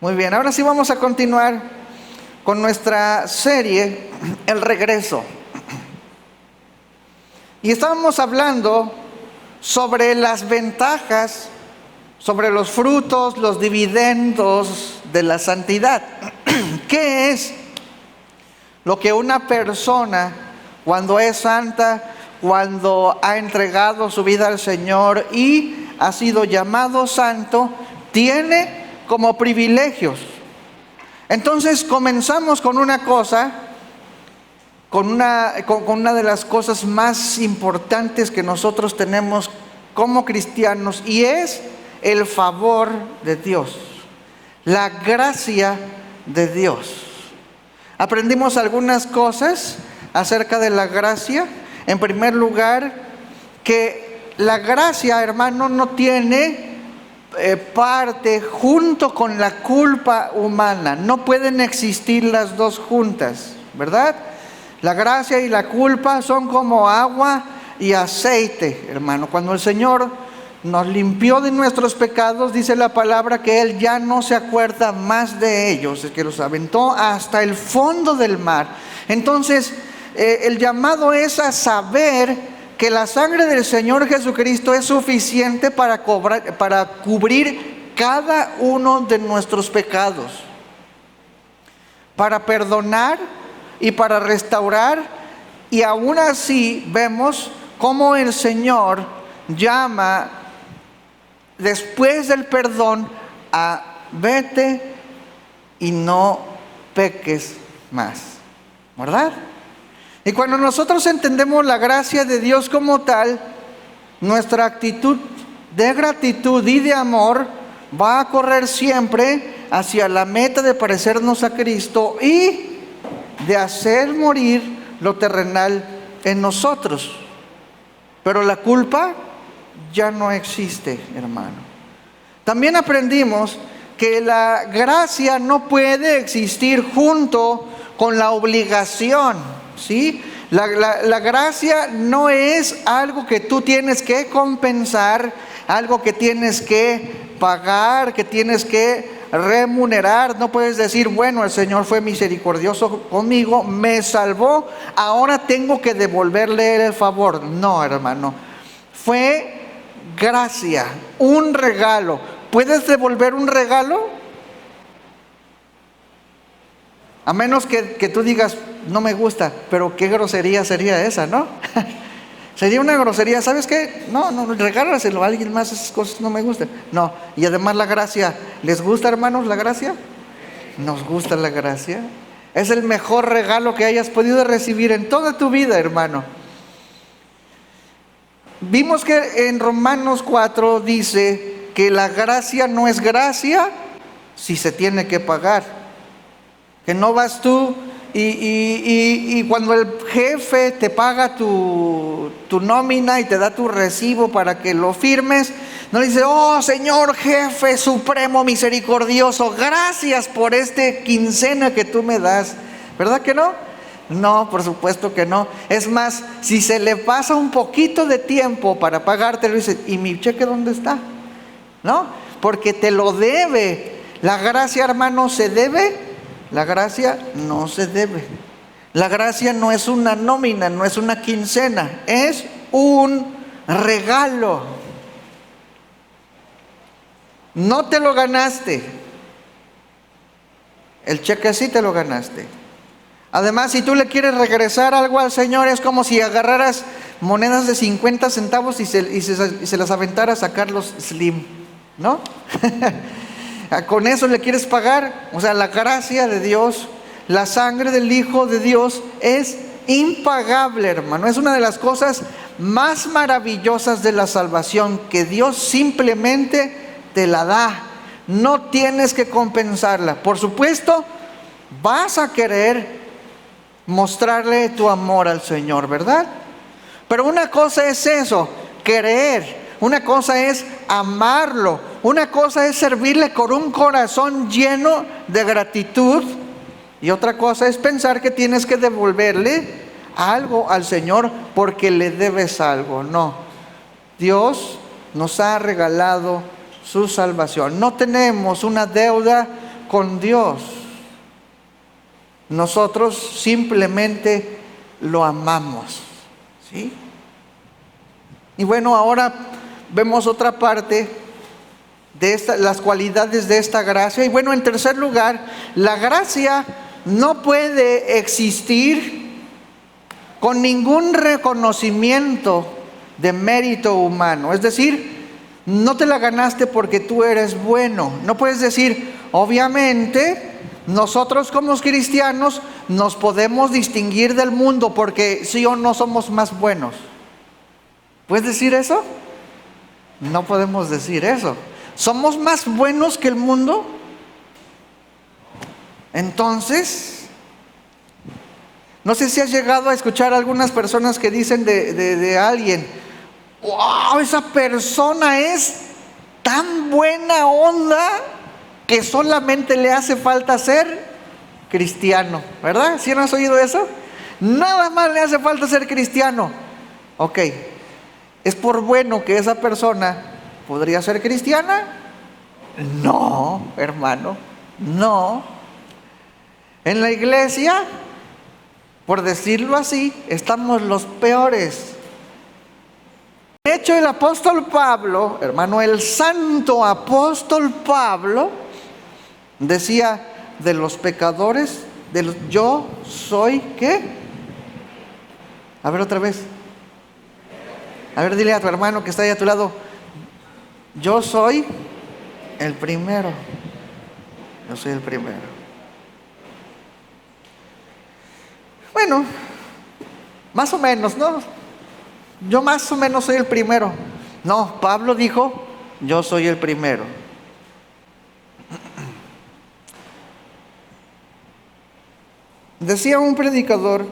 Muy bien, ahora sí vamos a continuar con nuestra serie, El Regreso. Y estábamos hablando sobre las ventajas, sobre los frutos, los dividendos de la santidad. ¿Qué es lo que una persona, cuando es santa, cuando ha entregado su vida al Señor y ha sido llamado santo, tiene como privilegios? Entonces comenzamos con una cosa, con una de las cosas más importantes que nosotros tenemos como cristianos, y es el favor de Dios, la gracia de Dios. Aprendimos algunas cosas acerca de la gracia. En primer lugar, que la gracia, hermano, no tiene parte junto con la culpa humana. No pueden existir las dos juntas, ¿verdad? La gracia y la culpa son como agua y aceite, hermano. Cuando el Señor nos limpió de nuestros pecados, dice la palabra que Él ya no se acuerda más de ellos, es que los aventó hasta el fondo del mar. Entonces, el llamado es a saber que la sangre del Señor Jesucristo es suficiente para cubrir cada uno de nuestros pecados, para perdonar y para restaurar. Y aún así vemos cómo el Señor llama después del perdón a vete y no peques más, ¿verdad? Y cuando nosotros entendemos la gracia de Dios como tal, nuestra actitud de gratitud y de amor va a correr siempre hacia la meta de parecernos a Cristo y de hacer morir lo terrenal en nosotros. Pero la culpa ya no existe, hermano. También aprendimos que la gracia no puede existir junto con la obligación. ¿Sí? La gracia no es algo que tú tienes que compensar, algo que tienes que pagar, que tienes que remunerar. No puedes decir, bueno, el Señor fue misericordioso conmigo, me salvó, ahora tengo que devolverle el favor. No, hermano, fue gracia, un regalo. ¿Puedes devolver un regalo? A menos que tú digas, no me gusta, pero qué grosería sería esa, ¿no? Sería una grosería, ¿sabes qué? No, regálaselo a alguien más, esas cosas no me gustan. No, y además la gracia, ¿les gusta, hermanos, la gracia? ¿Nos gusta la gracia? Es el mejor regalo que hayas podido recibir en toda tu vida, hermano. Vimos que en Romanos 4 dice que la gracia no es gracia si se tiene que pagar. Que no vas tú y cuando el jefe te paga tu nómina y te da tu recibo para que lo firmes, no le dices, oh Señor jefe supremo misericordioso, gracias por este quincena que tú me das. ¿Verdad que no? No, por supuesto que no. Es más, si se le pasa un poquito de tiempo para pagarte, le dices, ¿y mi cheque dónde está? ¿No? Porque te lo debe. La gracia, hermano, se debe. La gracia no se debe. La gracia no es una nómina, no es una quincena, es un regalo. No te lo ganaste. El cheque sí te lo ganaste. Además, si tú le quieres regresar algo al Señor, es como si agarraras monedas de 50 centavos y se las aventaras a Carlos Slim, ¿no? ¿Con eso le quieres pagar? O sea, la gracia de Dios, la sangre del Hijo de Dios es impagable, hermano. Es una de las cosas más maravillosas de la salvación, que Dios simplemente te la da. No tienes que compensarla. Por supuesto, vas a querer mostrarle tu amor al Señor, ¿verdad? Pero una cosa es eso, querer. Una cosa es amarlo, una cosa es servirle con un corazón lleno de gratitud, y otra cosa es pensar que tienes que devolverle algo al Señor porque le debes algo. No, Dios nos ha regalado su salvación. No tenemos una deuda con Dios. Nosotros simplemente lo amamos, ¿sí? Y bueno, ahora vemos otra parte de las cualidades de esta gracia. Y bueno, en tercer lugar, la gracia no puede existir con ningún reconocimiento de mérito humano. Es decir, no te la ganaste porque tú eres bueno. No puedes decir, obviamente, nosotros como cristianos nos podemos distinguir del mundo porque sí o no somos más buenos. ¿Puedes decir eso? No podemos decir eso. ¿Somos más buenos que el mundo? Entonces, no sé si has llegado a escuchar a algunas personas que dicen de alguien, wow, esa persona es tan buena onda que solamente le hace falta ser cristiano, ¿verdad? ¿Sí no has oído eso? Nada más le hace falta ser cristiano. Ok, ¿es por bueno que esa persona podría ser cristiana? No, hermano, no. En la iglesia, por decirlo así, estamos los peores. De hecho, el apóstol Pablo, hermano, el santo apóstol Pablo, decía de los pecadores, yo soy, ¿qué? A ver otra vez. A ver, dile a tu hermano que está ahí a tu lado, yo soy el primero. Yo soy el primero. Bueno, más o menos, ¿no? Yo más o menos soy el primero. No, Pablo dijo, yo soy el primero. Decía un predicador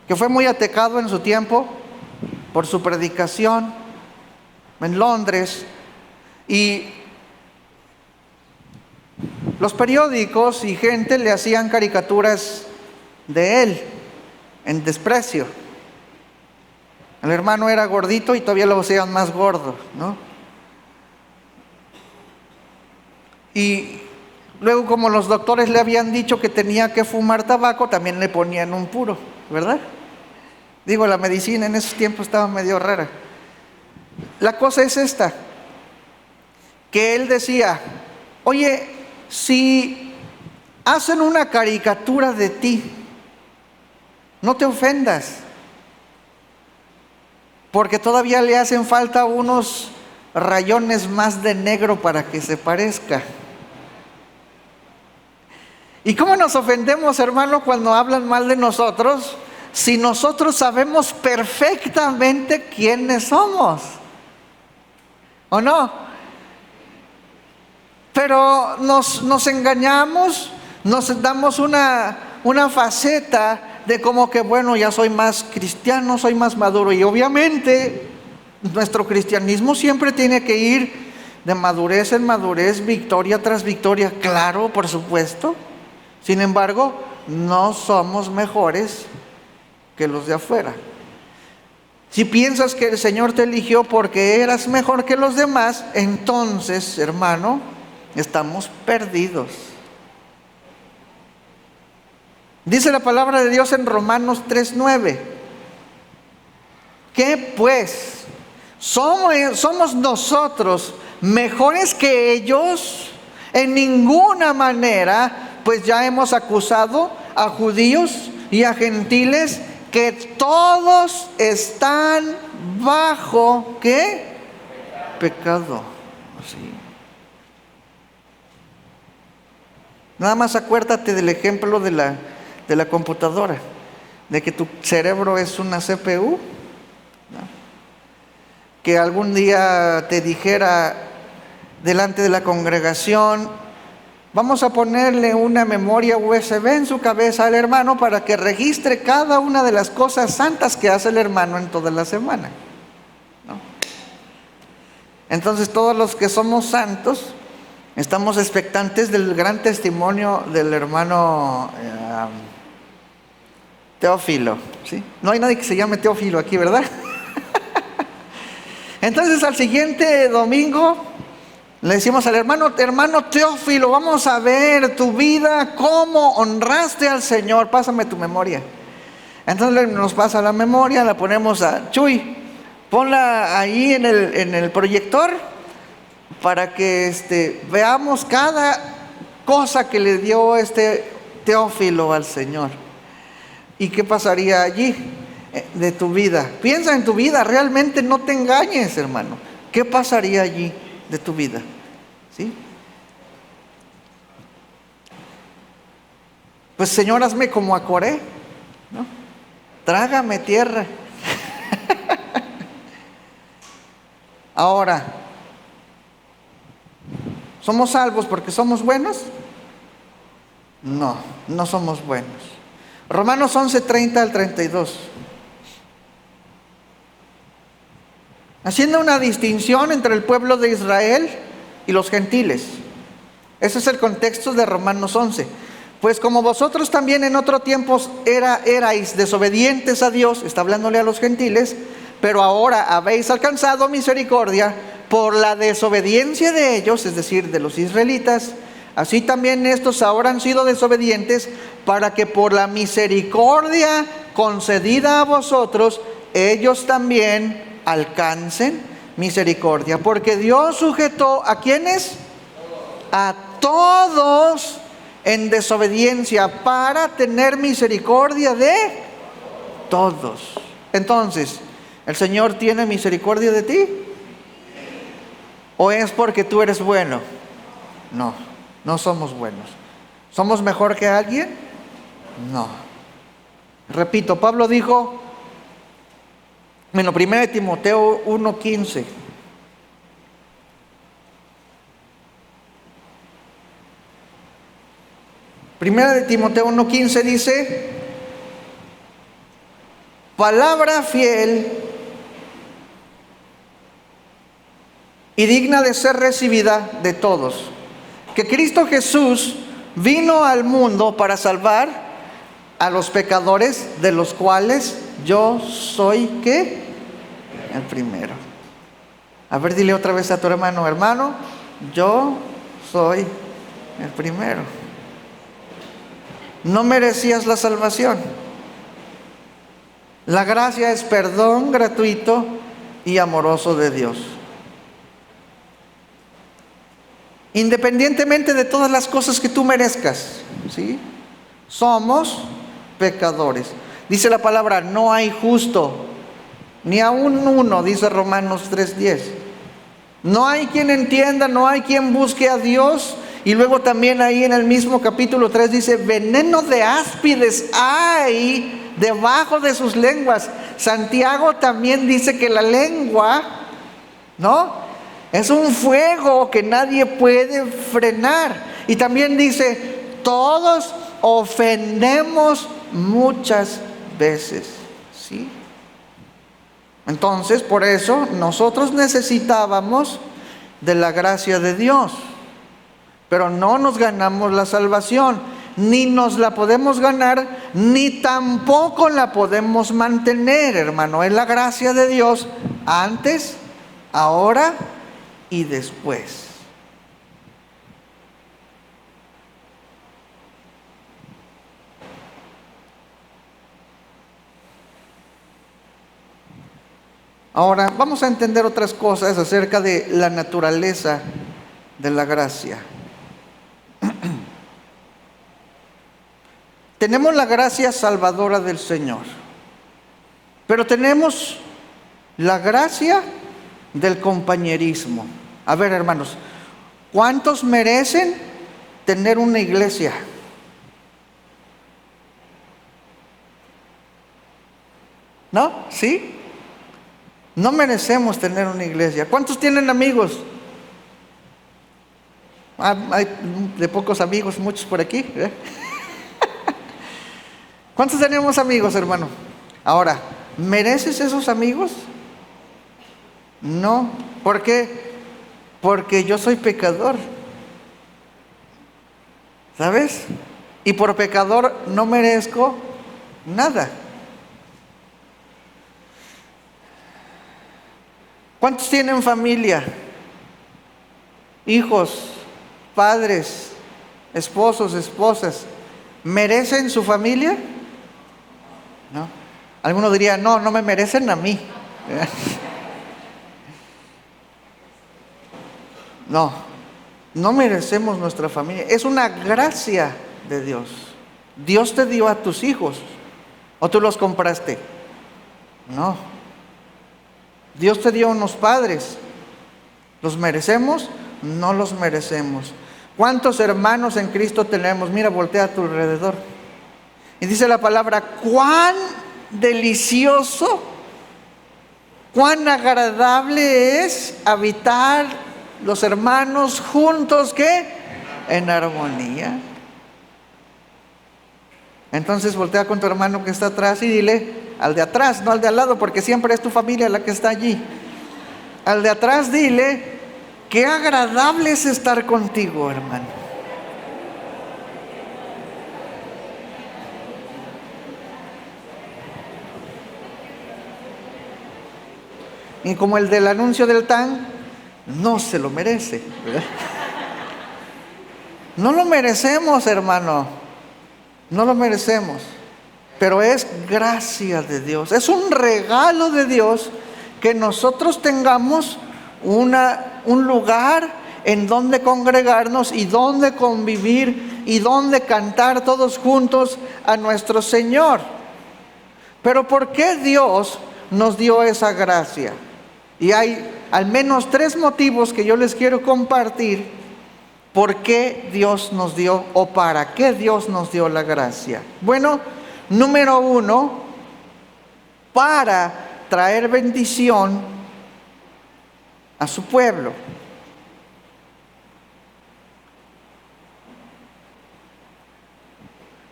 que fue muy atacado en su tiempo por su predicación en Londres, y los periódicos y gente le hacían caricaturas de él en desprecio. El hermano era gordito y todavía lo hacían más gordo, ¿no? Y luego, como los doctores le habían dicho que tenía que fumar tabaco, también le ponían un puro, ¿verdad? Digo, la medicina en esos tiempos estaba medio rara. La cosa es esta, que él decía, oye, si hacen una caricatura de ti, no te ofendas, porque todavía le hacen falta unos rayones más de negro para que se parezca. ¿Y cómo nos ofendemos, hermano, cuando hablan mal de nosotros, si nosotros sabemos perfectamente quiénes somos? ¿O no? Pero nos engañamos, nos damos una faceta de como que, bueno, ya soy más cristiano, soy más maduro. Y obviamente nuestro cristianismo siempre tiene que ir de madurez en madurez, victoria tras victoria, claro, por supuesto. Sin embargo, no somos mejores que los de afuera. Si piensas que el Señor te eligió porque eras mejor que los demás, entonces, hermano, estamos perdidos. Dice la palabra de Dios en Romanos 3:9. ¿Qué pues? ¿Somos nosotros mejores que ellos? En ninguna manera, pues ya hemos acusado a judíos y a gentiles que todos están bajo, ¿qué? Pecado. Sí. Nada más acuérdate del ejemplo de la computadora, de que tu cerebro es una CPU, ¿no? Que algún día te dijera delante de la congregación, vamos a ponerle una memoria USB en su cabeza al hermano para que registre cada una de las cosas santas que hace el hermano en toda la semana, ¿no? Entonces todos los que somos santos estamos expectantes del gran testimonio del hermano Teófilo, ¿sí? No hay nadie que se llame Teófilo aquí, ¿verdad? Entonces al siguiente domingo Le decimos al hermano, hermano Teófilo, vamos a ver tu vida, cómo honraste al Señor, pásame tu memoria. Entonces nos pasa la memoria, la ponemos a Chuy, ponla ahí en el proyector para que veamos cada cosa que le dio Teófilo al Señor. ¿Y qué pasaría allí de tu vida? Piensa en tu vida, realmente no te engañes, hermano. ¿Qué pasaría allí de tu vida? ¿Sí? Pues Señor, hazme como a Coré, ¿no? Trágame tierra. Ahora, ¿somos salvos porque somos buenos? No, no somos buenos. Romanos 11:30 al 32. Haciendo una distinción entre el pueblo de Israel y los gentiles. Ese es el contexto de Romanos 11. Pues como vosotros también en otro tiempo erais desobedientes a Dios, está hablándole a los gentiles, pero ahora habéis alcanzado misericordia por la desobediencia de ellos, es decir, de los israelitas, así también estos ahora han sido desobedientes para que por la misericordia concedida a vosotros, ellos también alcancen misericordia. Porque Dios sujetó ¿a quiénes? A todos en desobediencia para tener misericordia de todos. Entonces, ¿el Señor tiene misericordia de ti? ¿O es porque tú eres bueno? No, no somos buenos. ¿Somos mejor que alguien? No. Repito, Pablo dijo, bueno, 1 Timoteo 1:15. Primera de Timoteo 1:15 dice, palabra fiel y digna de ser recibida de todos, que Cristo Jesús vino al mundo para salvar a los pecadores, de los cuales yo soy, ¿qué? El primero. A ver, dile otra vez a tu hermano, hermano, yo soy el primero. No merecías la salvación. La gracia es perdón gratuito y amoroso de Dios. Independientemente de todas las cosas que tú merezcas, ¿sí? Somos pecadores. Dice la palabra, no hay justo, ni aun uno, dice Romanos 3:10. No hay quien entienda, no hay quien busque a Dios. Y luego también ahí en el mismo capítulo 3 dice, veneno de áspides hay debajo de sus lenguas. Santiago también dice que la lengua, ¿no?, es un fuego que nadie puede frenar. Y también dice, todos ofendemos muchas veces, ¿sí? Entonces, por eso nosotros necesitábamos de la gracia de Dios. Pero no nos ganamos la salvación, ni nos la podemos ganar, ni tampoco la podemos mantener, hermano. Es la gracia de Dios antes, ahora y después. Ahora vamos a entender otras cosas acerca de la naturaleza de la gracia. Tenemos la gracia salvadora del Señor, pero tenemos la gracia del compañerismo. A ver, hermanos, ¿cuántos merecen tener una iglesia? ¿No? ¿Sí? No merecemos tener una iglesia. ¿Cuántos tienen amigos? Hay de pocos amigos, muchos por aquí, ¿eh? ¿Cuántos tenemos amigos, hermano? Ahora, ¿mereces esos amigos? No. ¿Por qué? Porque yo soy pecador, ¿sabes? Y por pecador no merezco nada. ¿Cuántos tienen familia? hijos, padres, esposos, esposas, ¿merecen su familia? ¿No? Algunos dirían, no, no me merecen a mí. No, no merecemos nuestra familia. Es una gracia de Dios. Dios te dio a tus hijos, ¿o tú los compraste? No. Dios te dio unos padres. ¿Los merecemos? No los merecemos. ¿Cuántos hermanos en Cristo tenemos? Mira, voltea a tu alrededor. Y dice la palabra, cuán delicioso, cuán agradable es habitar los hermanos juntos, ¿qué? En armonía. Entonces voltea con tu hermano que está atrás y dile, al de atrás, no al de al lado, porque siempre es tu familia la que está allí. Al de atrás dile, qué agradable es estar contigo, hermano. Y como el del anuncio del TAN, no se lo merece, ¿verdad? No lo merecemos, hermano. No lo merecemos. Pero es gracia de Dios. Es un regalo de Dios que nosotros tengamos un lugar en donde congregarnos y donde convivir y donde cantar todos juntos a nuestro Señor. Pero ¿por qué Dios nos dio esa gracia? Y hay al menos 3 motivos que yo les quiero compartir por qué Dios nos dio o para qué Dios nos dio la gracia. Bueno, número 1, para traer bendición a su pueblo.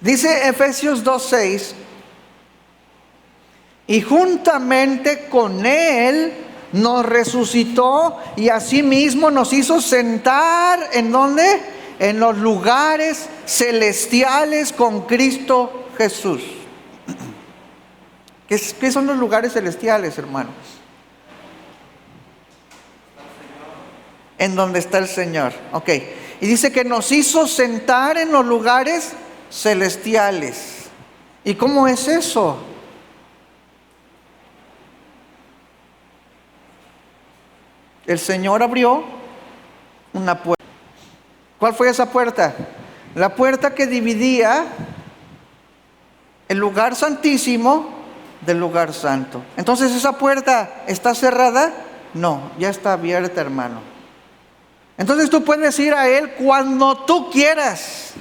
Dice Efesios 2:6, y juntamente con Él nos resucitó y asimismo nos hizo sentar, ¿en dónde? En los lugares celestiales con Cristo Jesús. ¿Qué son los lugares celestiales, hermanos? En donde está el Señor. Ok. Y dice que nos hizo sentar en los lugares celestiales. ¿Y cómo es eso? El Señor abrió una puerta. ¿Cuál fue esa puerta? La puerta que dividía el lugar santísimo del lugar santo. Entonces, ¿esa puerta está cerrada? No, ya está abierta, hermano. Entonces tú puedes ir a Él cuando tú quieras.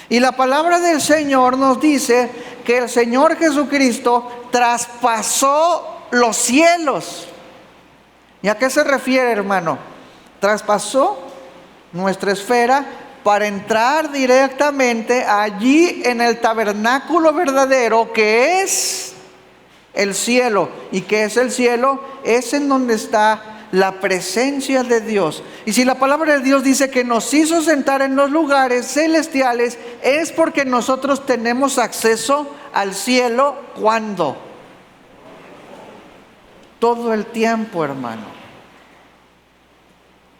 Y la palabra del Señor nos dice que el Señor Jesucristo traspasó los cielos. ¿Y a qué se refiere, hermano? Traspasó nuestra esfera para entrar directamente allí en el tabernáculo verdadero que es el cielo. ¿Y qué es el cielo? Es en donde está la presencia de Dios. Y si la palabra de Dios dice que nos hizo sentar en los lugares celestiales, es porque nosotros tenemos acceso al cielo. ¿Cuándo? Todo el tiempo, hermano.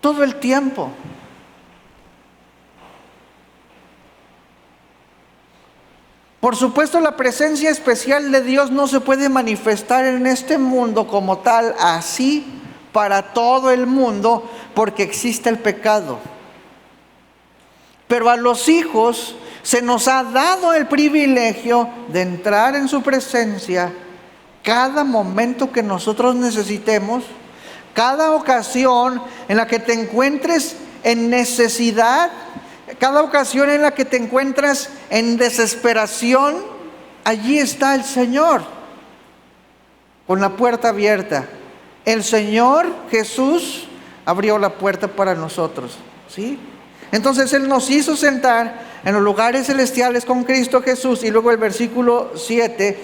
Todo el tiempo. Por supuesto, la presencia especial de Dios no se puede manifestar en este mundo como tal, así para todo el mundo, porque existe el pecado. Pero a los hijos se nos ha dado el privilegio de entrar en su presencia cada momento que nosotros necesitemos, cada ocasión en la que te encuentres en necesidad, cada ocasión en la que te encuentras en desesperación, allí está el Señor, con la puerta abierta. El Señor Jesús abrió la puerta para nosotros, ¿sí? Entonces Él nos hizo sentar en los lugares celestiales con Cristo Jesús. Y luego el versículo 7,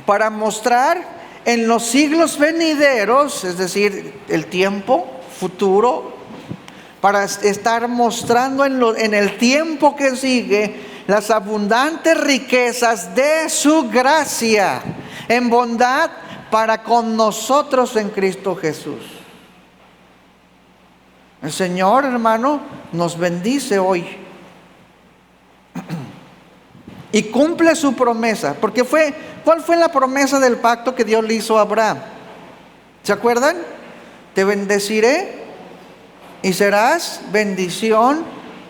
para mostrar en los siglos venideros, es decir, el tiempo futuro, para estar mostrando en el tiempo que sigue las abundantes riquezas de su gracia en bondad para con nosotros en Cristo Jesús. El Señor, hermano, nos bendice hoy. Y cumple su promesa. Porque ¿cuál fue la promesa del pacto que Dios le hizo a Abraham? ¿Se acuerdan? Te bendeciré y serás bendición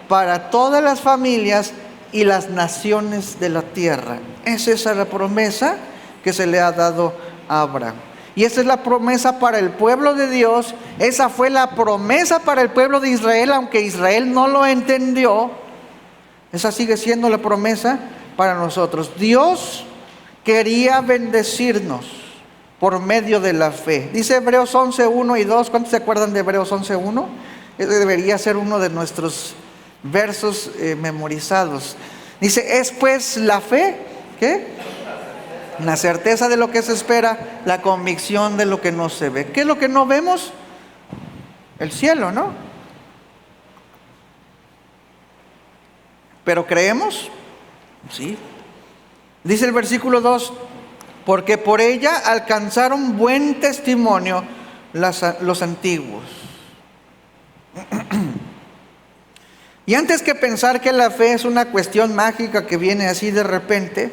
para todas las familias y las naciones de la tierra. Esa es la promesa que se le ha dado a Abraham. Y esa es la promesa para el pueblo de Dios. Esa fue la promesa para el pueblo de Israel, aunque Israel no lo entendió. Esa sigue siendo la promesa para nosotros. Dios quería bendecirnos por medio de la fe. Dice Hebreos 11, 1 y 2. ¿Cuántos se acuerdan de Hebreos 11, 1? Ese debería ser uno de nuestros versos memorizados. Dice, es pues la fe, ¿qué? La certeza de lo que se espera, la convicción de lo que no se ve. ¿Qué es lo que no vemos? El cielo, ¿no? ¿Pero creemos? Sí. Dice el versículo 2, porque por ella alcanzaron buen testimonio los antiguos. Y antes que pensar que la fe es una cuestión mágica que viene así de repente,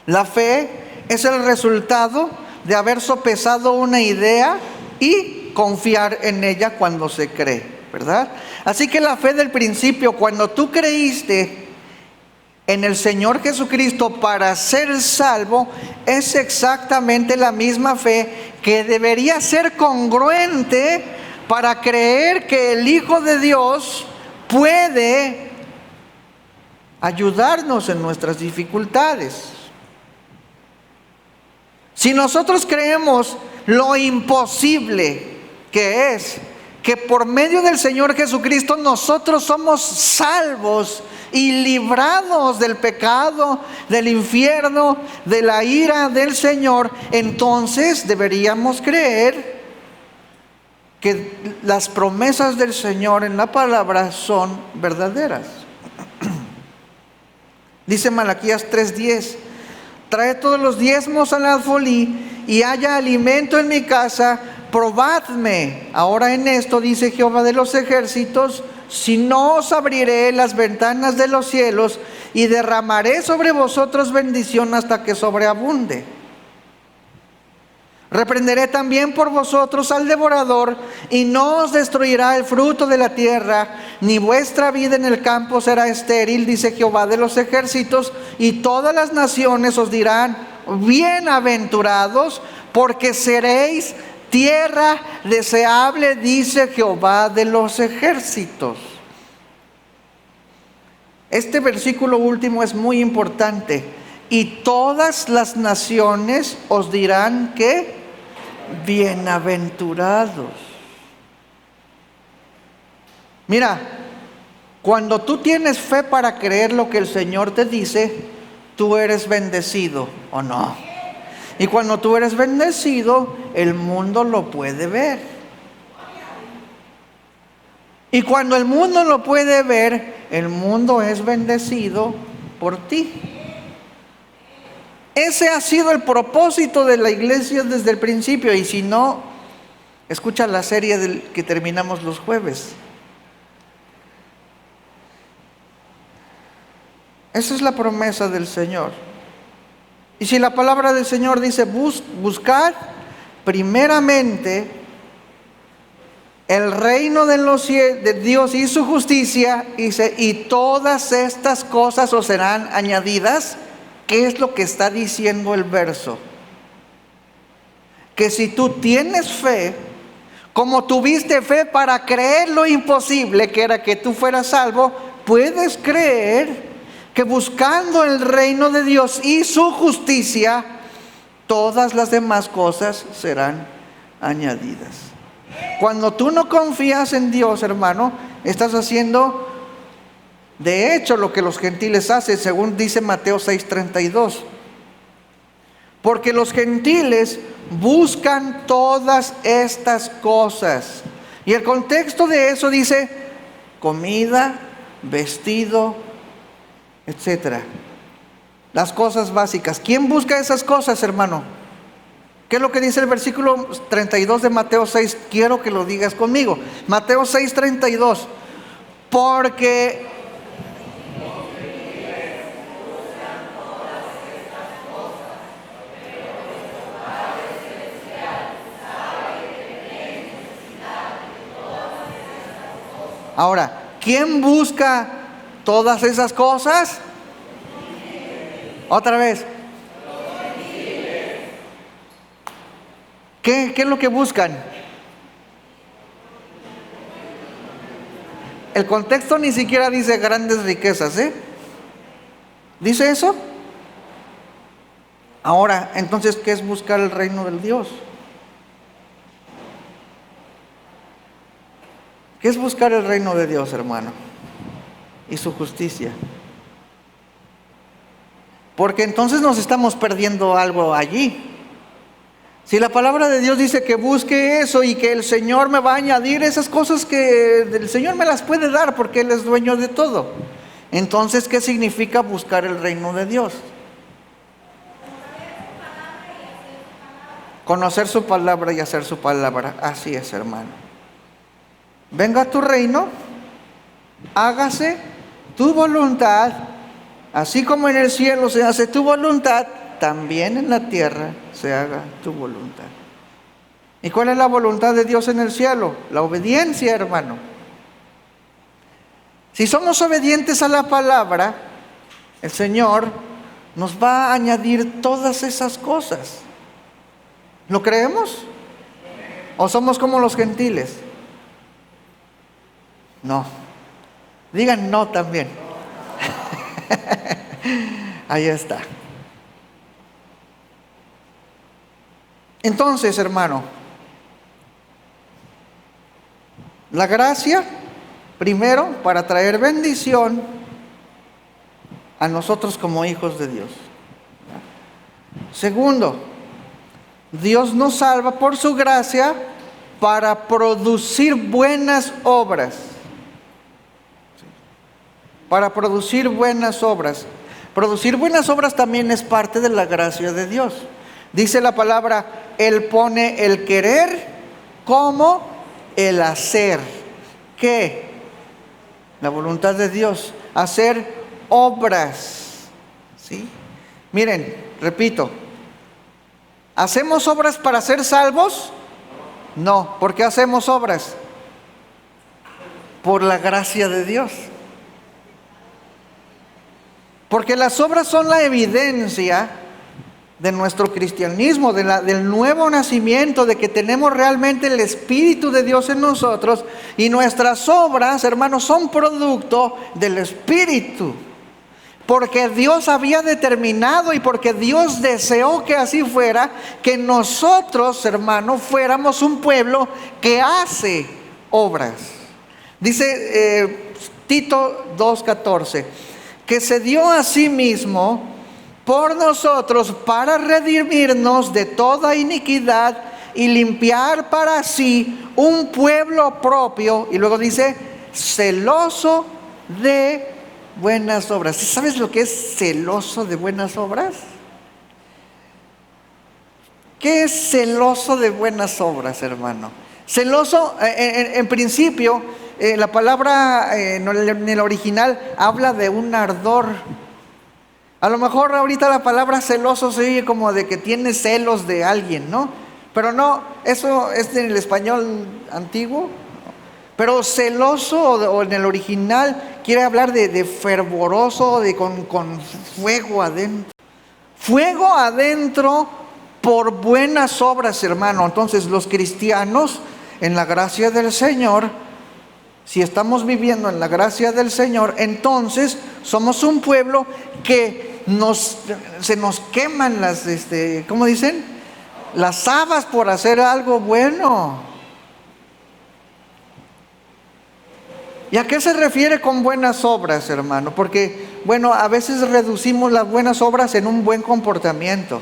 la fe es el resultado de haber sopesado una idea y confiar en ella cuando se cree, ¿verdad? Así que la fe del principio, cuando tú creíste en el Señor Jesucristo para ser salvo, es exactamente la misma fe que debería ser congruente para creer que el Hijo de Dios puede ayudarnos en nuestras dificultades. Si nosotros creemos lo imposible que es que por medio del Señor Jesucristo nosotros somos salvos y librados del pecado, del infierno, de la ira del Señor, entonces deberíamos creer que las promesas del Señor en la palabra son verdaderas. Dice Malaquías 3:10, trae todos los diezmos al alfolí y haya alimento en mi casa, probadme ahora en esto, dice Jehová de los ejércitos, si no os abriré las ventanas de los cielos y derramaré sobre vosotros bendición hasta que sobreabunde. Reprenderé también por vosotros al devorador, y no os destruirá el fruto de la tierra, ni vuestra vida en el campo será estéril, dice Jehová de los ejércitos, y todas las naciones os dirán, bienaventurados, porque seréis tierra deseable, dice Jehová de los ejércitos. Este versículo último es muy importante. Y todas las naciones os dirán que bienaventurados. Mira, cuando tú tienes fe para creer lo que el Señor te dice, tú eres bendecido o no. Y cuando tú eres bendecido, el mundo lo puede ver. Y cuando el mundo lo puede ver, el mundo es bendecido por ti. Ese ha sido el propósito de la iglesia desde el principio. Y si no, escucha la serie que terminamos los jueves. Esa es la promesa del Señor. Y si la palabra del Señor dice, buscad primeramente el reino de Dios y su justicia, dice, y todas estas cosas os serán añadidas. ¿Qué es lo que está diciendo el verso? Que si tú tienes fe, como tuviste fe para creer lo imposible, que era que tú fueras salvo, puedes creer que buscando el reino de Dios y su justicia, todas las demás cosas serán añadidas. Cuando tú no confías en Dios, hermano, estás haciendo de hecho lo que los gentiles hacen, según dice Mateo 6:32. Porque los gentiles buscan todas estas cosas. Y el contexto de eso dice comida, vestido, etcétera. Las cosas básicas. ¿Quién busca esas cosas, hermano? ¿Qué es lo que dice el versículo 32 de Mateo 6? Quiero que lo digas conmigo. Mateo 6:32. Porque ahora, ¿quién busca todas esas cosas? Otra vez. ¿Qué es lo que buscan? El contexto ni siquiera dice grandes riquezas, ¿eh? ¿Dice eso? Ahora, entonces, ¿qué es buscar el reino del Dios? ¿Qué es buscar el reino de Dios, hermano? Y su justicia. Porque entonces nos estamos perdiendo algo allí. Si la palabra de Dios dice que busque eso y que el Señor me va a añadir esas cosas, que el Señor me las puede dar porque Él es dueño de todo. Entonces, ¿qué significa buscar el reino de Dios? Conocer su palabra y hacer su palabra. Así es, hermano. Venga tu reino, hágase tu voluntad, así como en el cielo se hace tu voluntad, también en la tierra se haga tu voluntad. ¿Y cuál es la voluntad de Dios en el cielo? La obediencia, hermano. Si somos obedientes a la palabra, el Señor nos va a añadir todas esas cosas. ¿Lo creemos? ¿O somos como los gentiles? No. Digan no también. Ahí está. Entonces, hermano, la gracia, primero, para traer bendición a nosotros como hijos de Dios. Segundo, Dios nos salva por su gracia para producir buenas obras. Para producir buenas obras. Producir buenas obras también es parte de la gracia de Dios. Dice la palabra, Él pone el querer como el hacer. ¿Qué? La voluntad de Dios. Hacer obras. ¿Sí? Miren, repito. ¿Hacemos obras para ser salvos? No. ¿Por qué hacemos obras? Por la gracia de Dios. Porque las obras son la evidencia de nuestro cristianismo, del nuevo nacimiento, de que tenemos realmente el Espíritu de Dios en nosotros, y nuestras obras, hermanos, son producto del Espíritu. Porque Dios había determinado y porque Dios deseó que así fuera, que nosotros, hermanos, fuéramos un pueblo que hace obras. Dice Tito 2:14, que se dio a sí mismo por nosotros para redimirnos de toda iniquidad y limpiar para sí un pueblo propio. Y luego dice, celoso de buenas obras. ¿Sabes lo que es celoso de buenas obras? ¿Qué es celoso de buenas obras, hermano? Celoso, en principio, la palabra en el original habla de un ardor. A lo mejor ahorita la palabra celoso se oye como de que tiene celos de alguien, ¿no? Pero no, eso es en el español antiguo. Pero celoso o en el original quiere hablar de fervoroso, con fuego adentro. Fuego adentro por buenas obras, hermano. Entonces los cristianos, en la gracia del Señor, si estamos viviendo en la gracia del Señor, entonces somos un pueblo que se nos queman las, ¿cómo dicen? Las habas por hacer algo bueno. ¿Y a qué se refiere con buenas obras, hermano? Porque, bueno, a veces reducimos las buenas obras en un buen comportamiento.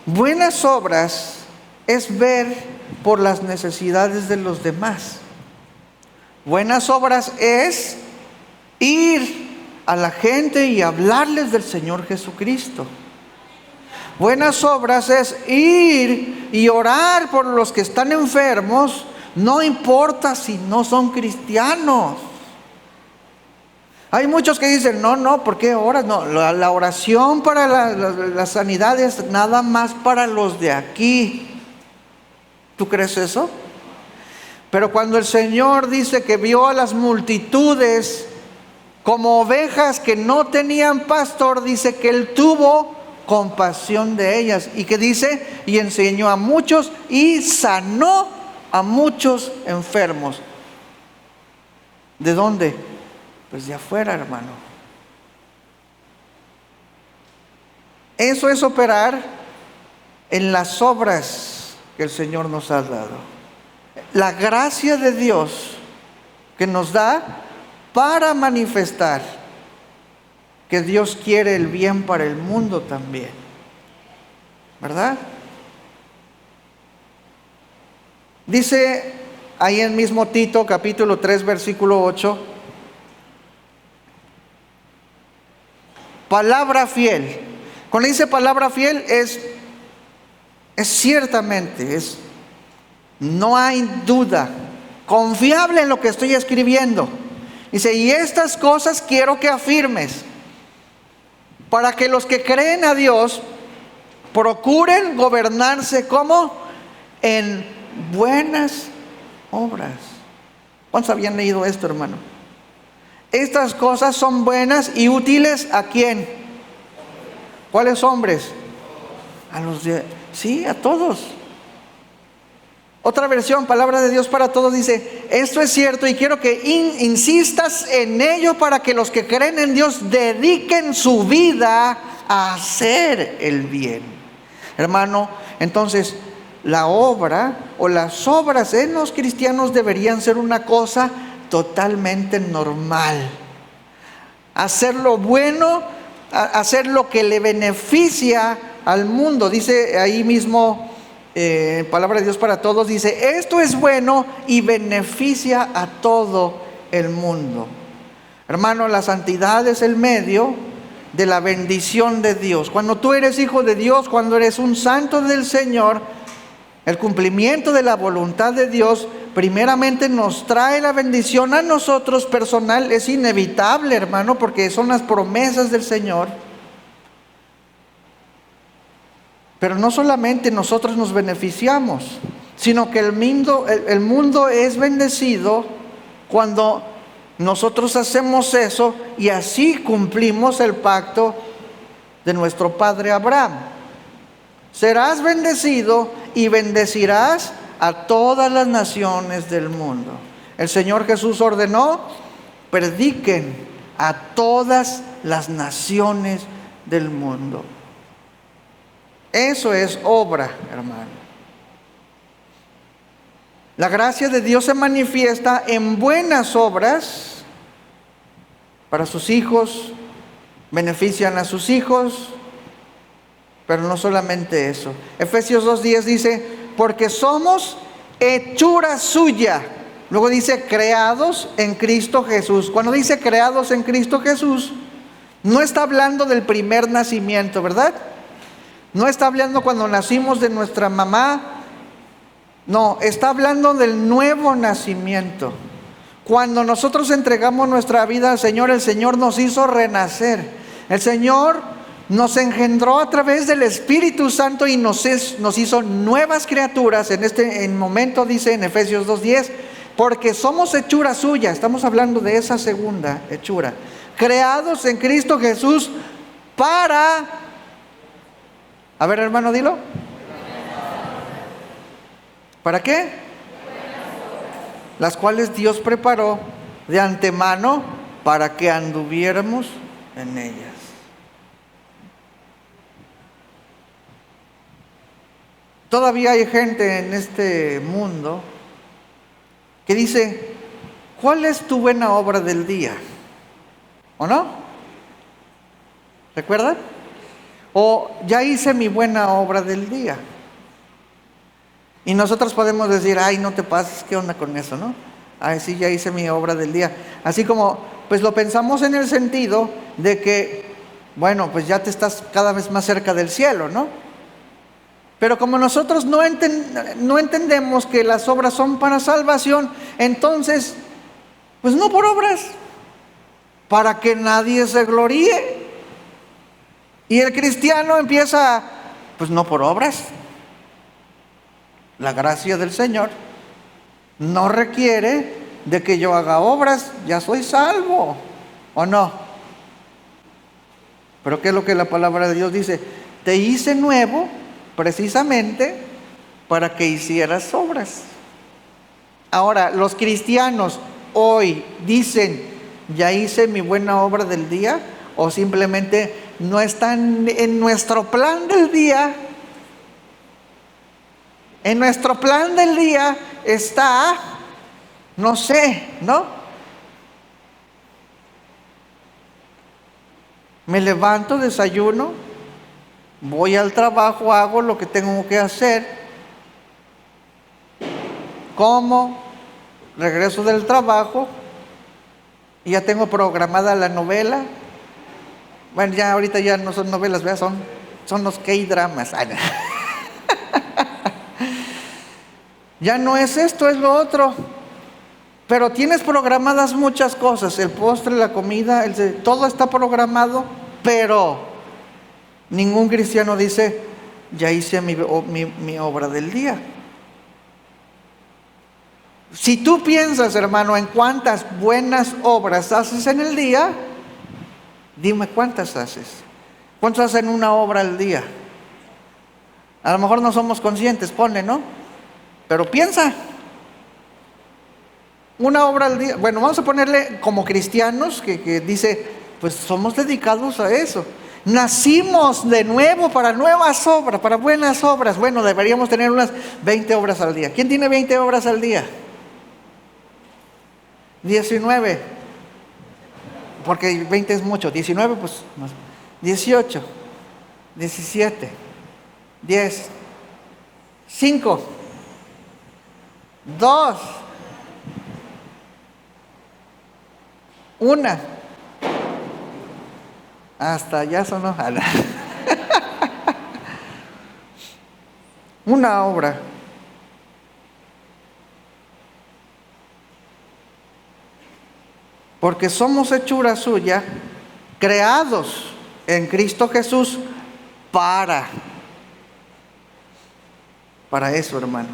Buenas obras es ver por las necesidades de los demás. Buenas obras es ir a la gente y hablarles del Señor Jesucristo. Buenas obras es ir y orar por los que están enfermos, no importa si no son cristianos. Hay muchos que dicen, no, ¿por qué oras? No, la oración para la sanidad es nada más para los de aquí. ¿Tú crees eso? Pero cuando el Señor dice que vio a las multitudes como ovejas que no tenían pastor, dice que Él tuvo compasión de ellas. ¿Y qué dice? Y enseñó a muchos y sanó a muchos enfermos. ¿De dónde? Pues de afuera, hermano. Eso es operar en las obras que el Señor nos ha dado. La gracia de Dios que nos da para manifestar que Dios quiere el bien para el mundo también. ¿Verdad? Dice ahí en mismo Tito, capítulo 3, versículo 8, palabra fiel. Cuando dice palabra fiel es ciertamente, no hay duda, confiable en lo que estoy escribiendo. Dice, y estas cosas quiero que afirmes, para que los que creen a Dios procuren gobernarse como en buenas obras. ¿Cuántos habían leído esto, hermano? Estas cosas son buenas y útiles ¿a quién? ¿Cuáles hombres? Sí, a todos. Otra versión, palabra de Dios para todos, dice, esto es cierto y quiero que insistas en ello para que los que creen en Dios dediquen su vida a hacer el bien. Hermano, entonces la obra o las obras en los cristianos deberían ser una cosa totalmente normal. Hacer lo bueno, hacer lo que le beneficia al mundo. Dice ahí mismo, palabra de Dios para todos, dice, esto es bueno y beneficia a todo el mundo. Hermano, la santidad es el medio de la bendición de Dios. Cuando tú eres hijo de Dios, cuando eres un santo del Señor, el cumplimiento de la voluntad de Dios primeramente nos trae la bendición a nosotros personal. Es inevitable, hermano, porque son las promesas del Señor. Pero no solamente nosotros nos beneficiamos, sino que el mundo es bendecido cuando nosotros hacemos eso y así cumplimos el pacto de nuestro padre Abraham. Serás bendecido y bendecirás a todas las naciones del mundo. El Señor Jesús ordenó, prediquen a todas las naciones del mundo. Eso es obra, hermano. La gracia de Dios se manifiesta en buenas obras para sus hijos, benefician a sus hijos, pero no solamente eso. Efesios 2:10 dice, porque somos hechura suya. Luego dice, creados en Cristo Jesús. Cuando dice creados en Cristo Jesús, no está hablando del primer nacimiento, ¿verdad? No está hablando cuando nacimos de nuestra mamá. No, está hablando del nuevo nacimiento. Cuando nosotros entregamos nuestra vida al Señor, el Señor nos hizo renacer. El Señor nos engendró a través del Espíritu Santo y nos hizo nuevas criaturas. En momento dice en Efesios 2:10, porque somos hechura suya. Estamos hablando de esa segunda hechura. Creados en Cristo Jesús para... A ver, hermano, dilo. ¿Para qué? Las cuales Dios preparó de antemano para que anduviéramos en ellas. Todavía hay gente en este mundo que dice, ¿cuál es tu buena obra del día? ¿O no? ¿Recuerdan? O ya hice mi buena obra del día. Y nosotros podemos decir, ay, no te pases, ¿qué onda con eso, no? Ay, sí, ya hice mi obra del día. Así como, pues lo pensamos en el sentido de que, bueno, pues ya te estás cada vez más cerca del cielo, ¿no? Pero como nosotros no entendemos que las obras son para salvación, entonces, pues no por obras, para que nadie se gloríe. Y el cristiano empieza, pues no por obras. La gracia del Señor no requiere de que yo haga obras, ya soy salvo, ¿o no? Pero ¿qué es lo que la palabra de Dios dice? Te hice nuevo precisamente para que hicieras obras. Ahora, los cristianos hoy dicen, ya hice mi buena obra del día, o simplemente no están en nuestro plan del día. En nuestro plan del día está, no sé, ¿no? Me levanto, desayuno, voy al trabajo, hago lo que tengo que hacer, como, regreso del trabajo y ya tengo programada la novela. Bueno, ya ahorita ya no son novelas, ¿verdad? Son los K-dramas. Ya no es esto, es lo otro. Pero tienes programadas muchas cosas, el postre, la comida, todo está programado, pero ningún cristiano dice, ya hice mi obra del día. Si tú piensas, hermano, en cuántas buenas obras haces en el día, dime cuántas haces. ¿Cuántos hacen una obra al día? A lo mejor no somos conscientes, ponle, ¿no? Pero piensa. Una obra al día. Bueno, vamos a ponerle como cristianos que dice, pues somos dedicados a eso. Nacimos de nuevo para nuevas obras, para buenas obras. Bueno, deberíamos tener unas 20 obras al día. ¿Quién tiene 20 obras al día? 19. Porque 20 es mucho. 19, pues 18, 17, 10, 5, 2, 1. Hasta ya sonó. Una obra. Porque somos hechura suya, creados en Cristo Jesús para eso, hermano,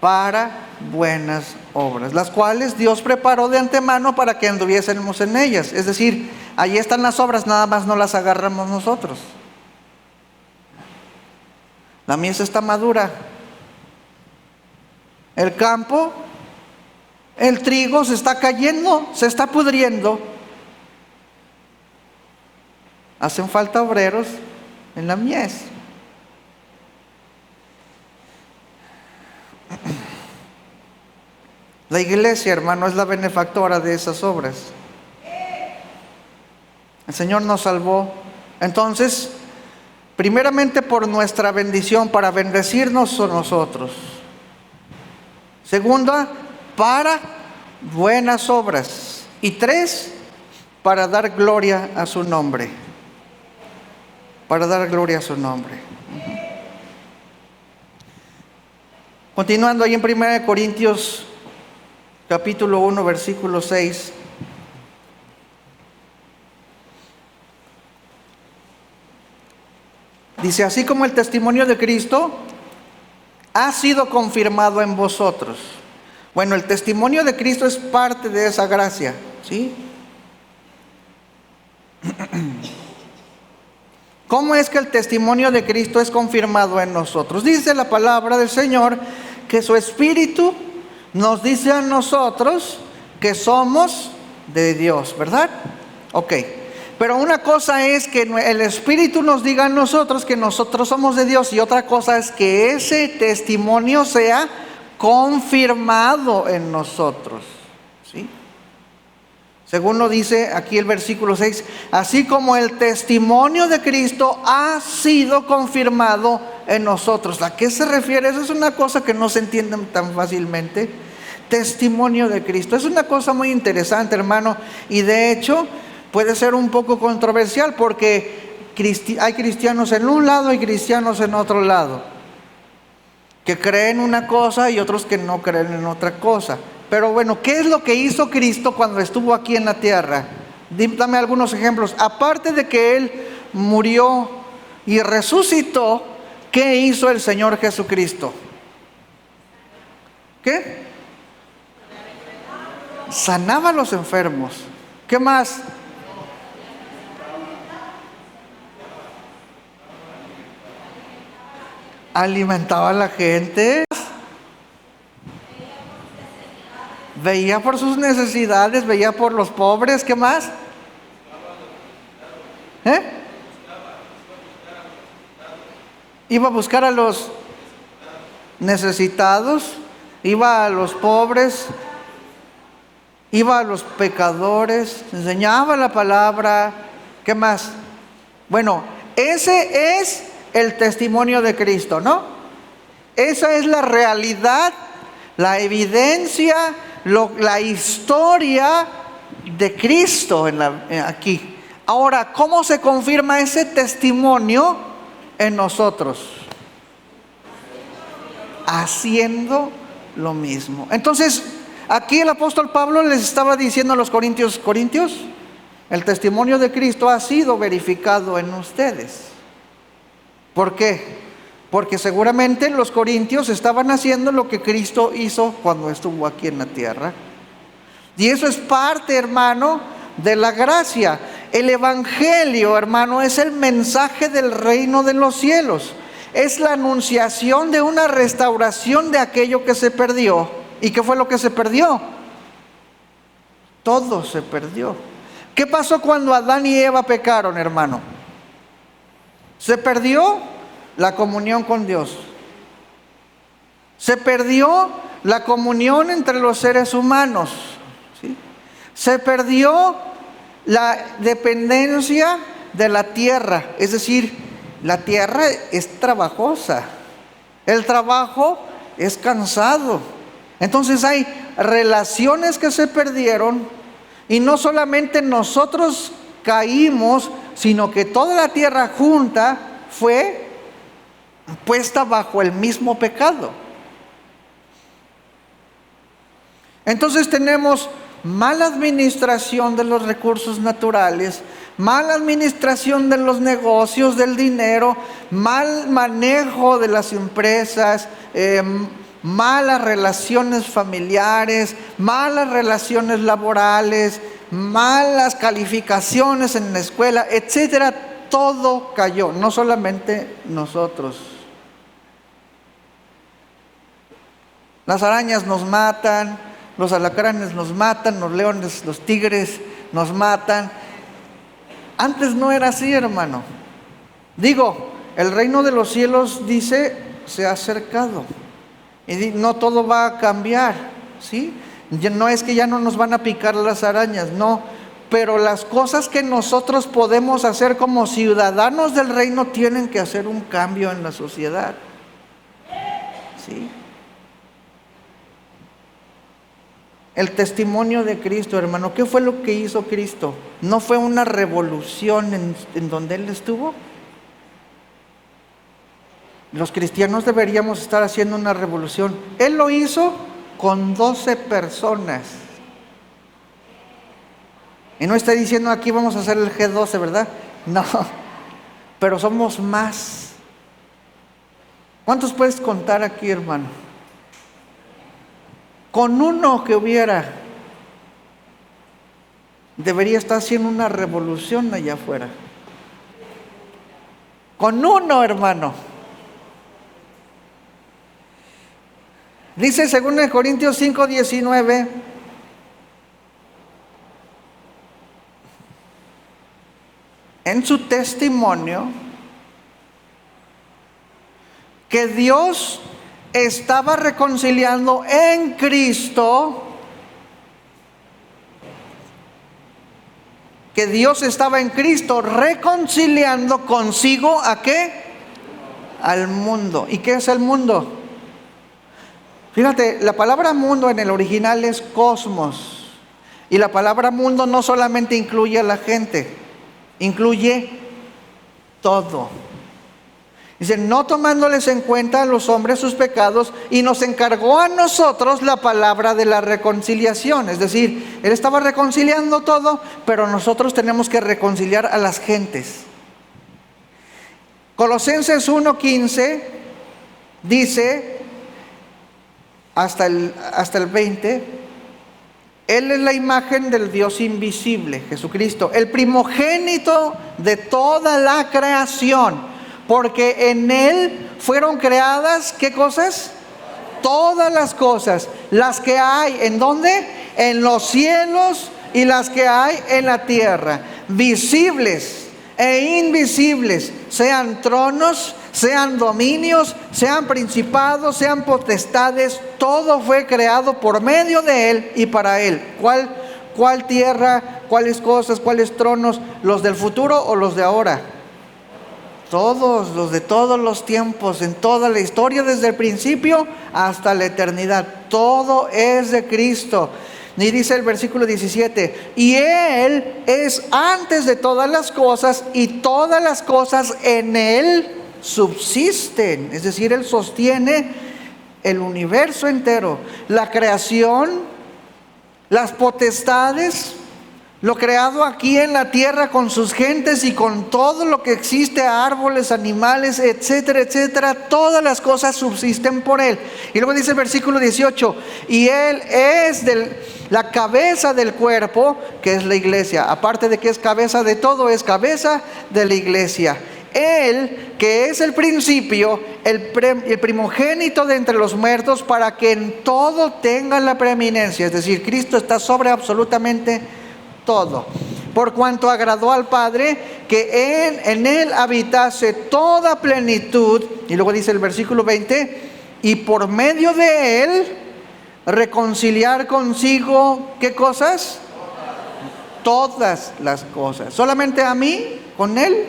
para buenas obras, las cuales Dios preparó de antemano para que anduviésemos en ellas. Es decir, ahí están las obras, nada más no las agarramos nosotros. La mies está madura. El campo, el trigo se está cayendo, se está pudriendo. Hacen falta obreros en la mies. La iglesia, hermano, es la benefactora de esas obras. El Señor nos salvó. Entonces, primeramente por nuestra bendición, para bendecirnos a nosotros. Segunda, para buenas obras. Y 3, para dar gloria a su nombre. Para dar gloria a su nombre. Continuando ahí en 1 Corintios capítulo 1, versículo 6. Dice, así como el testimonio de Cristo ha sido confirmado en vosotros. Bueno, el testimonio de Cristo es parte de esa gracia, ¿sí? ¿Cómo es que el testimonio de Cristo es confirmado en nosotros? Dice la palabra del Señor que su Espíritu nos dice a nosotros que somos de Dios, ¿verdad? Ok. Pero una cosa es que el Espíritu nos diga a nosotros que nosotros somos de Dios, y otra cosa es que ese testimonio sea confirmado en nosotros, ¿sí? Según lo dice aquí el versículo 6, así como el testimonio de Cristo ha sido confirmado en nosotros. ¿A qué se refiere? Eso es una cosa que no se entiende tan fácilmente. Testimonio de Cristo. Es una cosa muy interesante, hermano, y de hecho puede ser un poco controversial porque hay cristianos en un lado y cristianos en otro lado. que creen una cosa y otros que no creen en otra cosa. Pero bueno, ¿qué es lo que hizo Cristo cuando estuvo aquí en la tierra? Dame algunos ejemplos. Aparte de que Él murió y resucitó, ¿qué hizo el Señor Jesucristo? ¿Qué? Sanaba a los enfermos. ¿Qué más? Alimentaba a la gente. Veía por sus necesidades, veía por los pobres. ¿Qué más? Iba a buscar a los necesitados, iba a los pobres, iba a los pecadores, enseñaba la palabra. ¿Qué más? Bueno, ese es el testimonio de Cristo, ¿no? Esa es la realidad, la evidencia, la historia de Cristo aquí. Ahora, ¿cómo se confirma ese testimonio en nosotros? Haciendo lo mismo. Entonces, aquí el apóstol Pablo les estaba diciendo a los corintios, el testimonio de Cristo ha sido verificado en ustedes. ¿Por qué? Porque seguramente los corintios estaban haciendo lo que Cristo hizo cuando estuvo aquí en la tierra. Y eso es parte, hermano, de la gracia. El evangelio, hermano, es el mensaje del reino de los cielos. Es la anunciación de una restauración de aquello que se perdió. ¿Y qué fue lo que se perdió? Todo se perdió. ¿Qué pasó cuando Adán y Eva pecaron, hermano? Se perdió la comunión con Dios. Se perdió la comunión entre los seres humanos, ¿sí? Se perdió la dependencia de la tierra. Es decir, la tierra es trabajosa. El trabajo es cansado. Entonces hay relaciones que se perdieron, y no solamente nosotros caímos, sino que toda la tierra junta fue puesta bajo el mismo pecado. Entonces tenemos mala administración de los recursos naturales, mala administración de los negocios, del dinero, mal manejo de las empresas, malas relaciones familiares, malas relaciones laborales, malas calificaciones en la escuela, etcétera. Todo cayó, no solamente nosotros. Las arañas nos matan, los alacranes nos matan, los leones, los tigres nos matan. Antes no era así, hermano. Digo, el reino de los cielos, dice, se ha acercado. Y no todo va a cambiar, ¿sí? No es que ya no nos van a picar las arañas, no. Pero las cosas que nosotros podemos hacer como ciudadanos del reino tienen que hacer un cambio en la sociedad, ¿sí? El testimonio de Cristo, hermano, ¿qué fue lo que hizo Cristo? ¿No fue una revolución en donde Él estuvo? Los cristianos deberíamos estar haciendo una revolución. Él lo hizo con 12 personas. Y no está diciendo aquí vamos a hacer el G12, ¿verdad? No, pero somos más. ¿Cuántos puedes contar aquí, hermano? Con uno que hubiera, debería estar haciendo una revolución allá afuera. Con uno, hermano. Dice 2 Corintios 5:19. En su testimonio, que Dios estaba reconciliando en Cristo, que Dios estaba en Cristo reconciliando consigo ¿a qué? Al mundo. ¿Y qué es el mundo? Fíjate, la palabra mundo en el original es cosmos. Y la palabra mundo no solamente incluye a la gente, incluye todo. Dice, no tomándoles en cuenta a los hombres sus pecados, y nos encargó a nosotros la palabra de la reconciliación. Es decir, Él estaba reconciliando todo, pero nosotros tenemos que reconciliar a las gentes. Colosenses 1:15 dice, hasta el 20, Él es la imagen del Dios invisible, Jesucristo, el primogénito de toda la creación. Porque en Él fueron creadas, ¿qué cosas? Todas las cosas, las que hay, ¿en dónde? En los cielos y las que hay en la tierra, visibles e invisibles, sean tronos, sean dominios, sean principados, sean potestades, todo fue creado por medio de Él y para Él. ¿Cuál tierra? ¿Cuáles cosas? ¿Cuáles tronos? ¿Los del futuro o los de ahora? Todos, los de todos los tiempos, en toda la historia, desde el principio hasta la eternidad. Todo es de Cristo. Y dice el versículo 17, y Él es antes de todas las cosas, y todas las cosas en Él subsisten. Es decir, Él sostiene el universo entero, la creación, las potestades, lo creado aquí en la tierra con sus gentes y con todo lo que existe, árboles, animales, etcétera, etcétera. Todas las cosas subsisten por Él. Y luego dice el versículo 18, y Él es la cabeza del cuerpo, que es la iglesia. Aparte de que es cabeza de todo, es cabeza de la iglesia. Él, que es el principio, el primogénito de entre los muertos, para que en todo tenga la preeminencia. Es decir, Cristo está sobre absolutamente todo. Por cuanto agradó al Padre que en Él habitase toda plenitud. Y luego dice el versículo 20, y por medio de Él reconciliar consigo, ¿qué cosas? Todas las cosas. ¿Solamente a mí? ¿Con Él?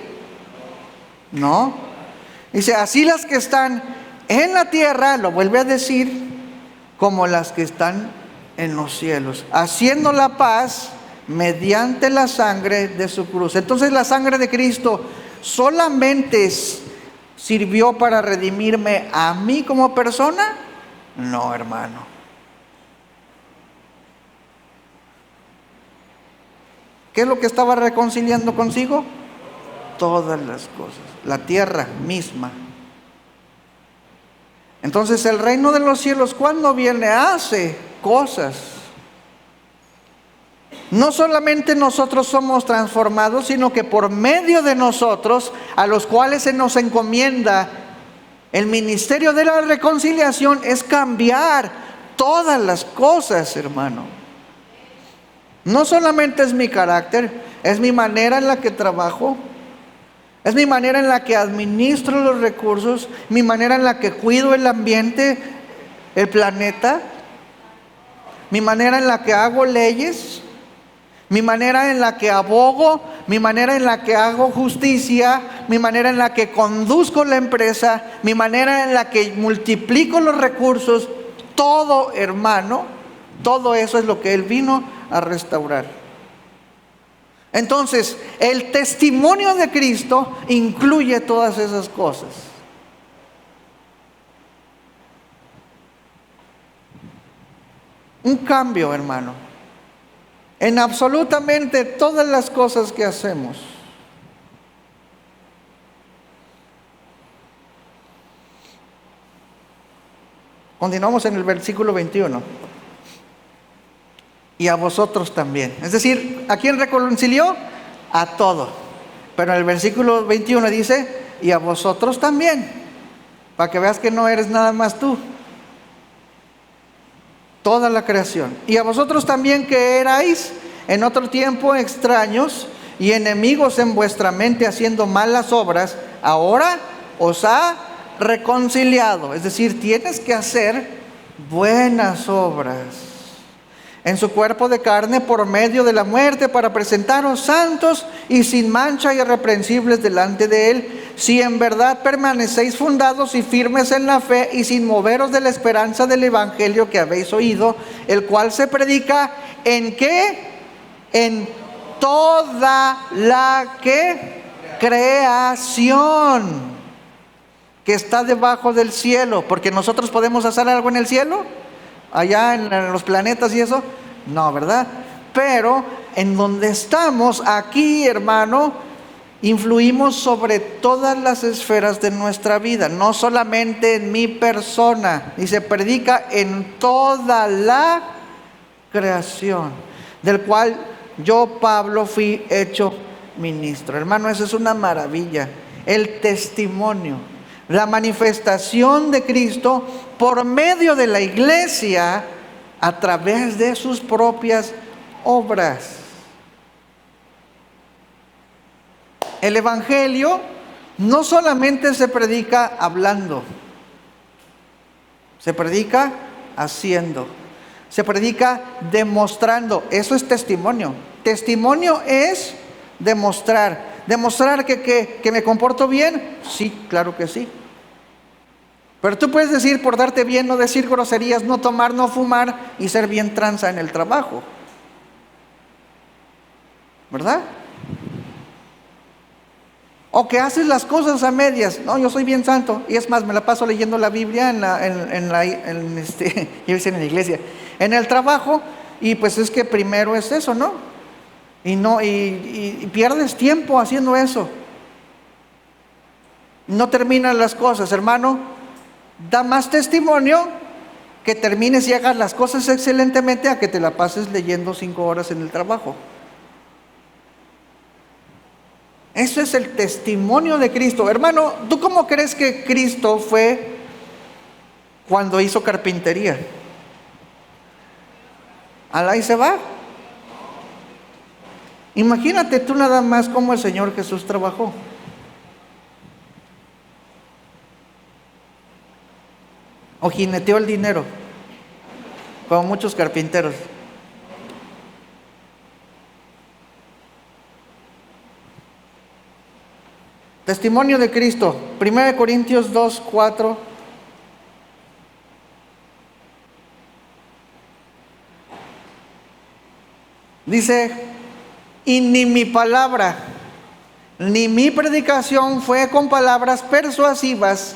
No. Dice, así las que están en la tierra, lo vuelve a decir, como las que están en los cielos, haciendo la paz mediante la sangre de su cruz. Entonces, la sangre de Cristo solamente sirvió para redimirme a mí como persona. No, hermano. ¿Qué es lo que estaba reconciliando consigo? Todas las cosas, la tierra misma. Entonces, el reino de los cielos, cuando viene, hace cosas. No solamente nosotros somos transformados, sino que por medio de nosotros, a los cuales se nos encomienda el ministerio de la reconciliación, es cambiar todas las cosas, hermano. No solamente es mi carácter, es mi manera en la que trabajo, es mi manera en la que administro los recursos, mi manera en la que cuido el ambiente, el planeta, mi manera en la que hago leyes, mi manera en la que abogo, mi manera en la que hago justicia, mi manera en la que conduzco la empresa, mi manera en la que multiplico los recursos. Todo, hermano, todo eso es lo que Él vino a restaurar. Entonces, el testimonio de Cristo incluye todas esas cosas. Un cambio, hermano, en absolutamente todas las cosas que hacemos. Continuamos en el versículo 21. Y a vosotros también. Es decir, ¿a quién reconcilió? A todo. Pero en el versículo 21 dice, y a vosotros también. Para que veas que no eres nada más tú. Toda la creación. Y a vosotros también, que erais en otro tiempo extraños y enemigos en vuestra mente, haciendo malas obras, ahora os ha reconciliado. Es decir, tienes que hacer buenas obras en su cuerpo de carne por medio de la muerte, para presentaros santos y sin mancha y irreprensibles delante de Él, si en verdad permanecéis fundados y firmes en la fe, y sin moveros de la esperanza del evangelio que habéis oído, el cual se predica ¿en qué? En toda la creación. que está debajo del cielo, porque nosotros podemos hacer algo en el cielo, allá en los planetas y eso, no, ¿verdad? Pero en donde estamos, aquí, hermano, influimos sobre todas las esferas de nuestra vida, no solamente en mi persona, y se predica en toda la creación, del cual yo, Pablo, fui hecho ministro. Hermano, eso es una maravilla. El testimonio, la manifestación de Cristo por medio de la iglesia a través de sus propias obras. El evangelio no solamente se predica hablando, se predica haciendo, se predica demostrando. Eso es testimonio. Testimonio es demostrar. ¿Demostrar que me comporto bien? Sí, claro que sí. Pero tú puedes decir portarte bien, no decir groserías, no tomar, no fumar y ser bien tranza en el trabajo, ¿verdad? O que haces las cosas a medias. No, yo soy bien santo. Y es más, me la paso leyendo la Biblia en la iglesia, en el trabajo. Y pues es que primero es eso, ¿no? Y pierdes tiempo haciendo eso. No terminan las cosas, hermano. Da más testimonio que termines y hagas las cosas excelentemente a que te la pases leyendo 5 horas en el trabajo. Eso es el testimonio de Cristo. Hermano, ¿tú cómo crees que Cristo fue cuando hizo carpintería? Ahí se va. Imagínate tú nada más cómo el Señor Jesús trabajó. O jineteó el dinero, como muchos carpinteros. Testimonio de Cristo, 1 Corintios 2:4. Dice: y ni mi palabra, ni mi predicación fue con palabras persuasivas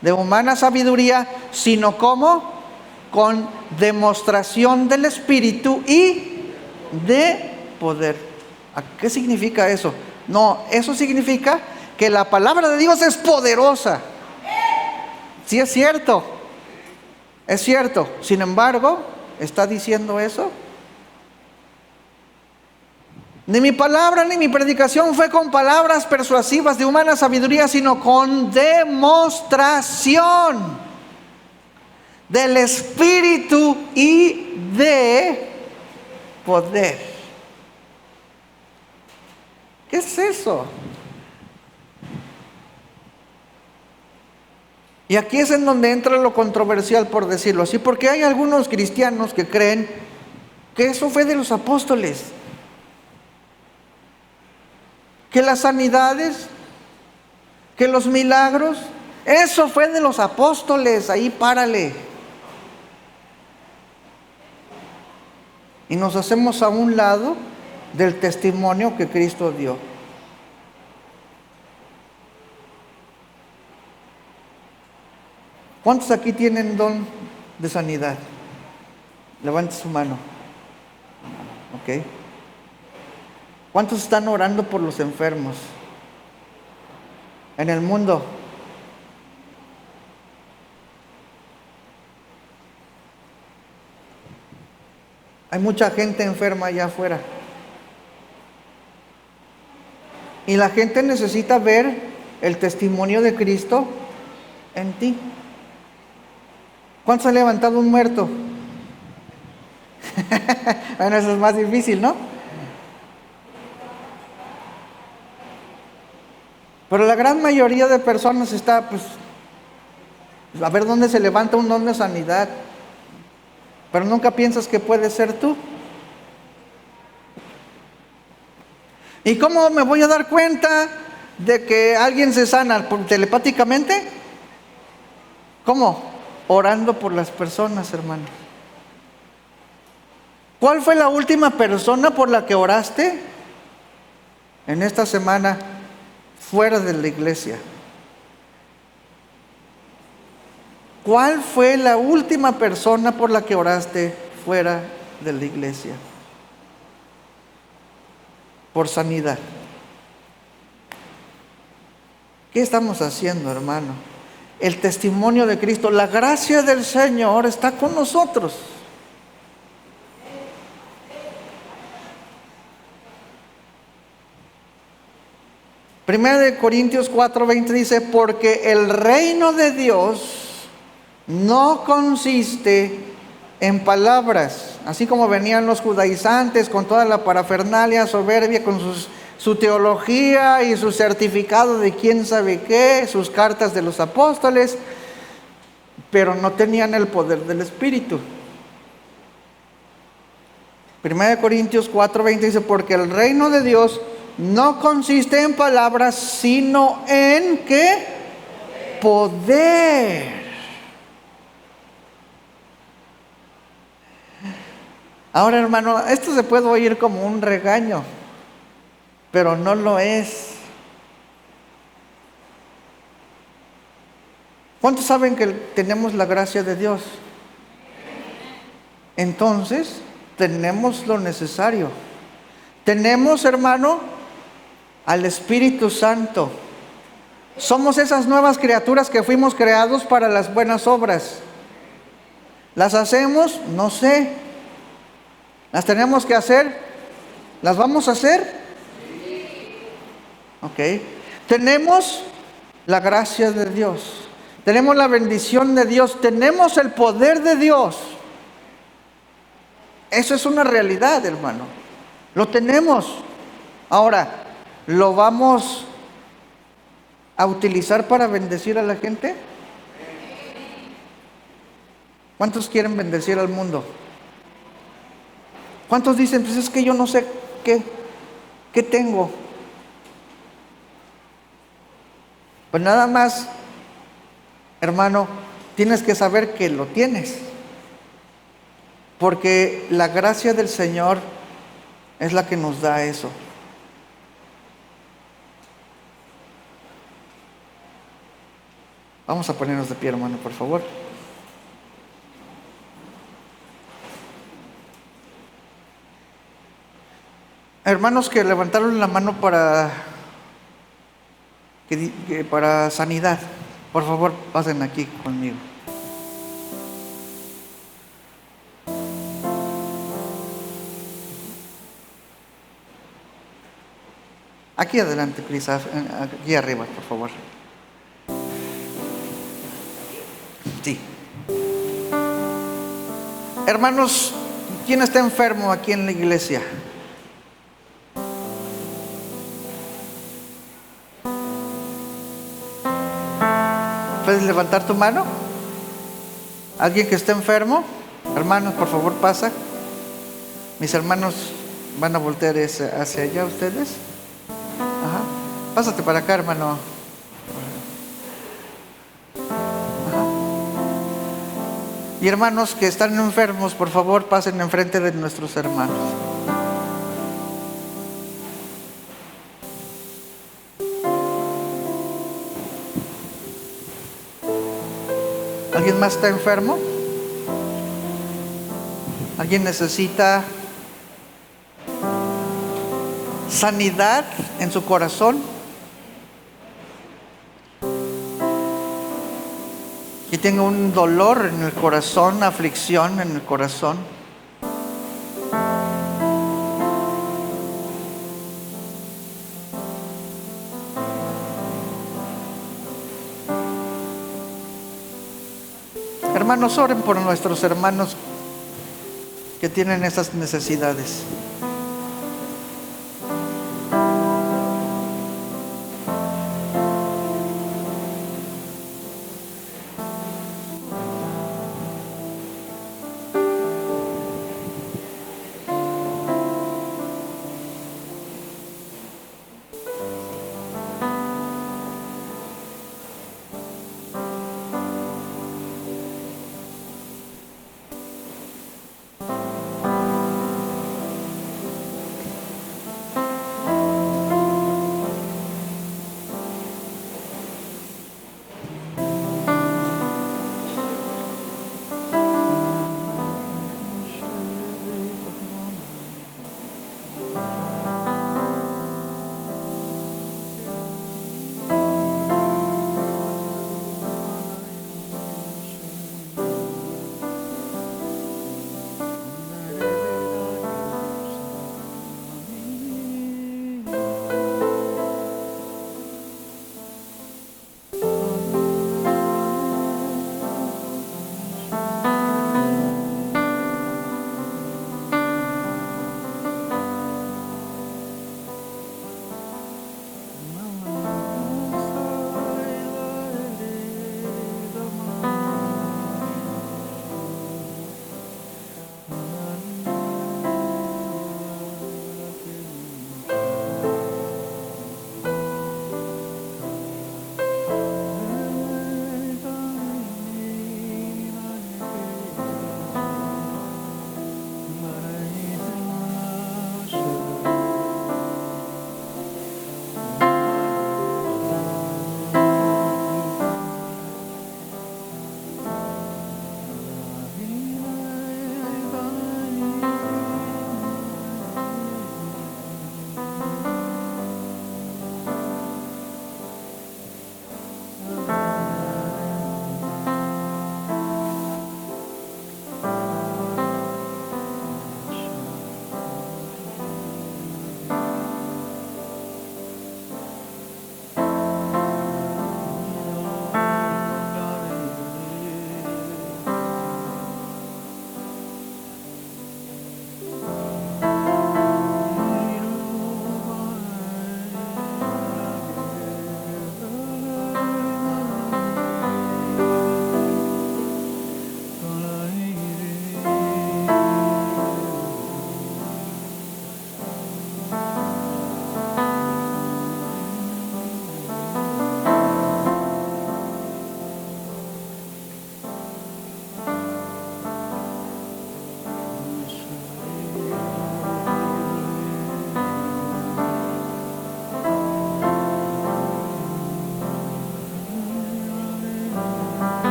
de humana sabiduría, sino como con demostración del Espíritu y de poder. ¿Qué significa eso? No, eso significa que la palabra de Dios es poderosa. Sí, es cierto. Es cierto. Sin embargo, ¿está diciendo eso? Ni mi palabra ni mi predicación fue con palabras persuasivas de humana sabiduría, sino con demostración del Espíritu y de poder. ¿Qué es eso? Y aquí es en donde entra lo controversial, por decirlo así, porque hay algunos cristianos que creen que eso fue de los apóstoles, que las sanidades, que los milagros, eso fue de los apóstoles. Ahí párale. Y nos hacemos a un lado del testimonio que Cristo dio. ¿Cuántos aquí tienen don de sanidad? Levante su mano. Ok. ¿Cuántos están orando por los enfermos en el mundo? Hay mucha gente enferma allá afuera. Y la gente necesita ver el testimonio de Cristo en ti. ¿Cuántos han levantado un muerto? Bueno, eso es más difícil, ¿no? Pero la gran mayoría de personas está, pues, a ver dónde se levanta un don de sanidad. Pero nunca piensas que puede ser tú. ¿Y cómo me voy a dar cuenta de que alguien se sana? ¿Telepáticamente? ¿Cómo? Orando por las personas, hermano. ¿Cuál fue la última persona por la que oraste en esta semana fuera de la iglesia? ¿Cuál fue la última persona por la que oraste fuera de la iglesia? Por sanidad. ¿Qué estamos haciendo, hermano? El testimonio de Cristo, la gracia del Señor está con nosotros. Primera de Corintios 4:20 dice, porque el reino de Dios no consiste en palabras, así como venían los judaizantes con toda la parafernalia soberbia, con su teología y su certificado de quién sabe qué, sus cartas de los apóstoles, pero no tenían el poder del Espíritu. Primera de Corintios 4:20 dice, porque el reino de Dios no consiste en palabras, sino en ¿qué? Poder. Ahora, hermano, esto se puede oír como un regaño, pero no lo es. ¿Cuántos saben que tenemos la gracia de Dios? Entonces, tenemos lo necesario. Tenemos, hermano, al Espíritu Santo. Somos esas nuevas criaturas que fuimos creados para las buenas obras. ¿Las hacemos? No sé. ¿Las tenemos que hacer? ¿Las vamos a hacer? Ok. Tenemos la gracia de Dios. Tenemos la bendición de Dios. Tenemos el poder de Dios. Eso es una realidad, hermano. Lo tenemos. Ahora, ¿lo vamos a utilizar para bendecir a la gente? ¿Cuántos quieren bendecir al mundo? ¿Cuántos dicen, pues es que yo no sé qué tengo? Pues nada más, hermano, tienes que saber que lo tienes. Porque la gracia del Señor es la que nos da eso. Vamos a ponernos de pie, hermano, por favor. Hermanos que levantaron la mano para sanidad, por favor, pasen aquí conmigo. Aquí adelante, Cris, aquí arriba, por favor. Sí. Hermanos, ¿quién está enfermo aquí en la iglesia? ¿Puedes levantar tu mano? ¿Alguien que esté enfermo? Hermanos, por favor, pasa. Mis hermanos van a voltear hacia allá, ustedes. Ajá. Pásate para acá, hermano. Y hermanos que están enfermos, por favor, pasen enfrente de nuestros hermanos. ¿Alguien más está enfermo? ¿Alguien necesita sanidad en su corazón? Que tenga un dolor en el corazón, aflicción en el corazón. Hermanos, oren por nuestros hermanos que tienen esas necesidades.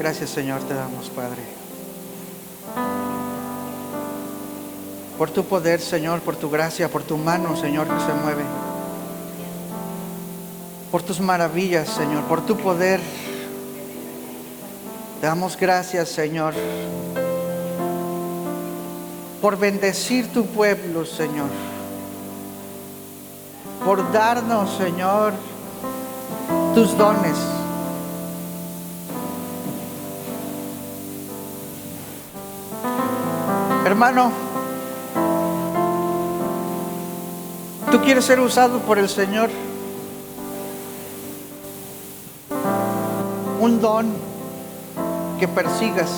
Gracias, Señor, te damos, Padre, por tu poder, Señor, por tu gracia, por tu mano, Señor, que se mueve, por tus maravillas, Señor, por tu poder. Te damos gracias, Señor, por bendecir tu pueblo, Señor, por darnos, Señor, tus dones. Hermano, ¿tú quieres ser usado por el Señor? Un don que persigas.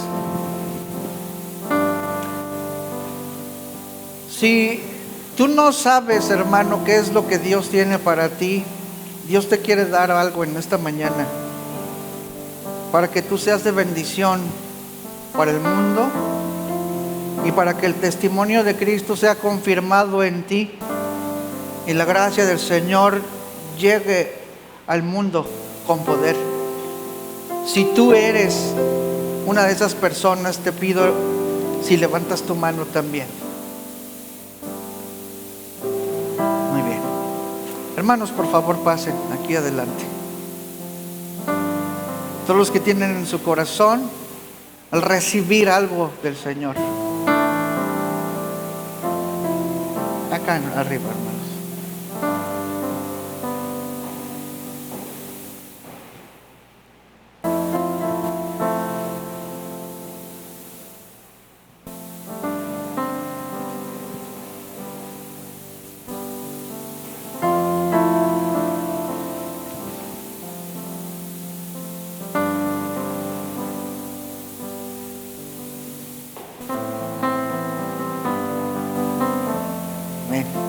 Si tú no sabes, hermano, qué es lo que Dios tiene para ti, Dios te quiere dar algo en esta mañana para que tú seas de bendición para el mundo y para que el testimonio de Cristo sea confirmado en ti y la gracia del Señor llegue al mundo con poder. Si tú eres una de esas personas, te pido si levantas tu mano también. Muy bien. Hermanos, por favor, pasen aquí adelante. Todos los que tienen en su corazón al recibir algo del Señor. Acá arriba, hermanos.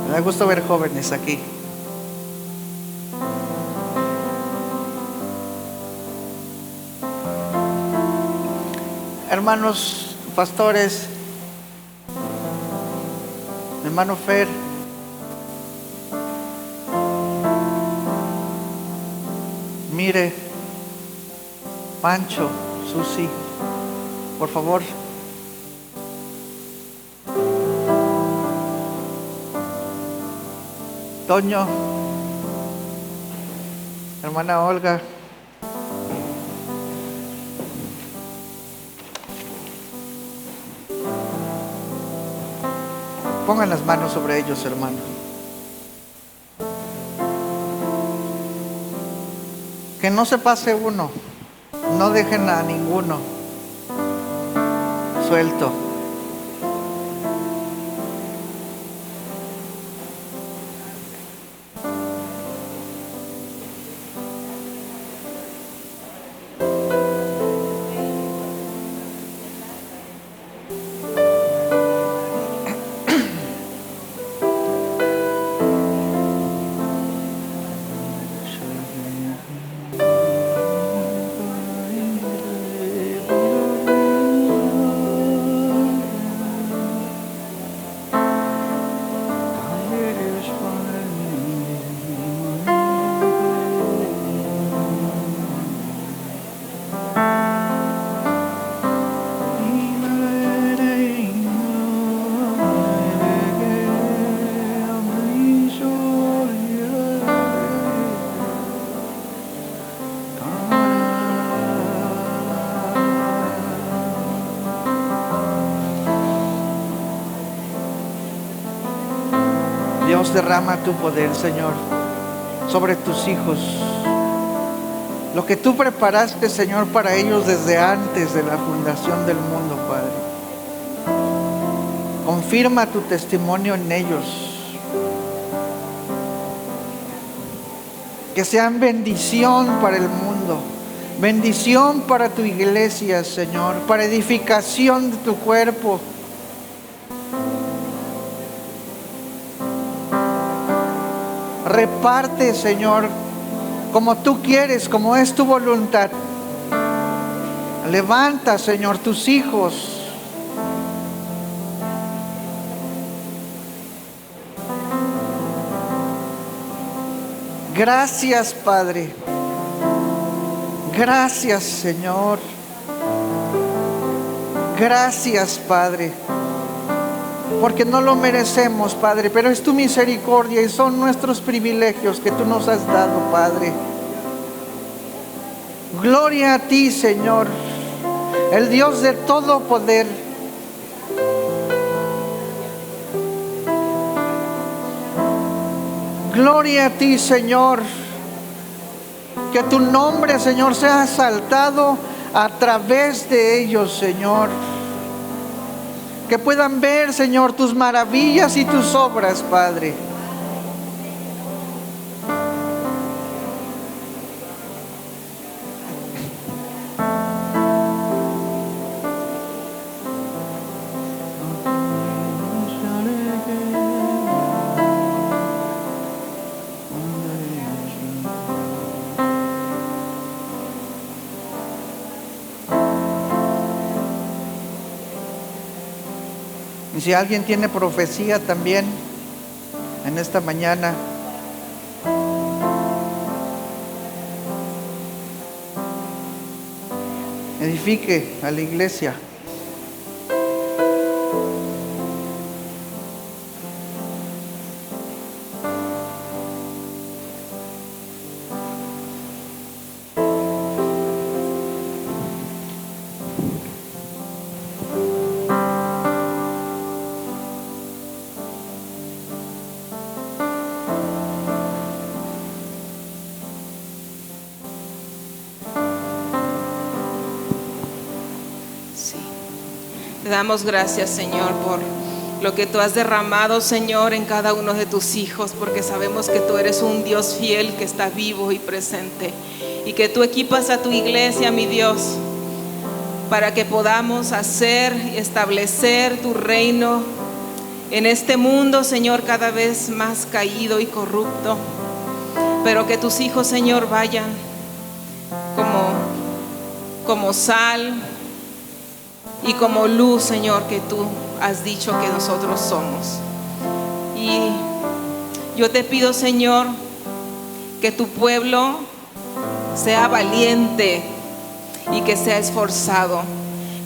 Me da gusto ver jóvenes aquí. Hermanos pastores, hermano Fer, Mire, Pancho, Susi, por favor. Toño, hermana Olga, pongan las manos sobre ellos, hermano. Que no se pase uno, no dejen a ninguno suelto. Dios, derrama tu poder, Señor, sobre tus hijos. Lo que tú preparaste, Señor, para ellos desde antes de la fundación del mundo, Padre. Confirma tu testimonio en ellos. Que sean bendición para el mundo, bendición para tu iglesia, Señor, para edificación de tu cuerpo. Reparte, Señor, como tú quieres, como es tu voluntad. Levanta, Señor, tus hijos. Gracias, Padre. Gracias, Señor. Gracias, Padre, porque no lo merecemos, Padre, pero es tu misericordia y son nuestros privilegios que tú nos has dado, Padre. Gloria a ti, Señor, el Dios de todo poder. Gloria a ti, Señor, que tu nombre, Señor, sea exaltado a través de ellos, Señor. Que puedan ver, Señor, tus maravillas y tus obras, Padre. Y si alguien tiene profecía también en esta mañana, edifique a la iglesia. Te damos gracias, Señor, por lo que tú has derramado, Señor, en cada uno de tus hijos, porque sabemos que tú eres un Dios fiel que está vivo y presente, y que tú equipas a tu iglesia, mi Dios, para que podamos hacer y establecer tu reino en este mundo, Señor, cada vez más caído y corrupto, pero que tus hijos, Señor, vayan como sal y como luz, Señor, que tú has dicho que nosotros somos. Y yo te pido, Señor, que tu pueblo sea valiente y que sea esforzado.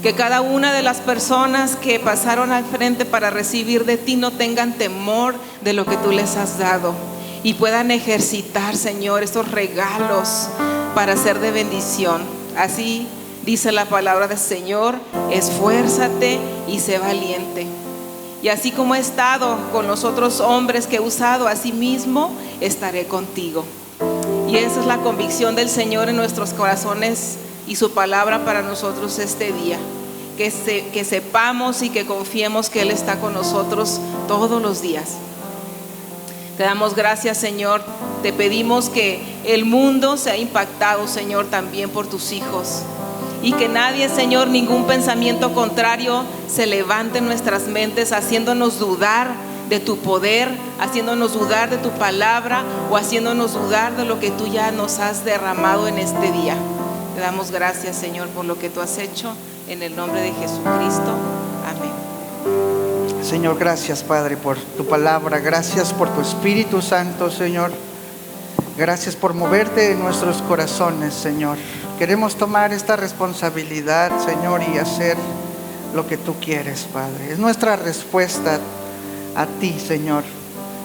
Que cada una de las personas que pasaron al frente para recibir de ti no tengan temor de lo que tú les has dado y puedan ejercitar, Señor, estos regalos para ser de bendición. Así dice la palabra del Señor: esfuérzate y sé valiente. Y así como he estado con los otros hombres que he usado, así mismo estaré contigo. Y esa es la convicción del Señor en nuestros corazones y su palabra para nosotros este día. Que sepamos y que confiemos que Él está con nosotros todos los días. Te damos gracias, Señor. Te pedimos que el mundo sea impactado, Señor, también por tus hijos. Y que nadie, Señor, ningún pensamiento contrario se levante en nuestras mentes, haciéndonos dudar de tu poder, haciéndonos dudar de tu palabra o haciéndonos dudar de lo que tú ya nos has derramado en este día. Te damos gracias, Señor, por lo que tú has hecho, en el nombre de Jesucristo. Amén. Señor, gracias, Padre, por tu palabra. Gracias por tu Espíritu Santo, Señor. Gracias por moverte en nuestros corazones, Señor. Queremos tomar esta responsabilidad, Señor, y hacer lo que tú quieres, Padre. Es nuestra respuesta a ti, Señor.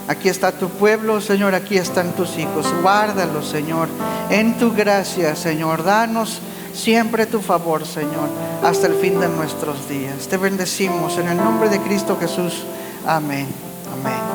Aquí está tu pueblo, Señor, aquí están tus hijos. Guárdalos, Señor, en tu gracia, Señor. Danos siempre tu favor, Señor, hasta el fin de nuestros días. Te bendecimos en el nombre de Cristo Jesús. Amén. Amén.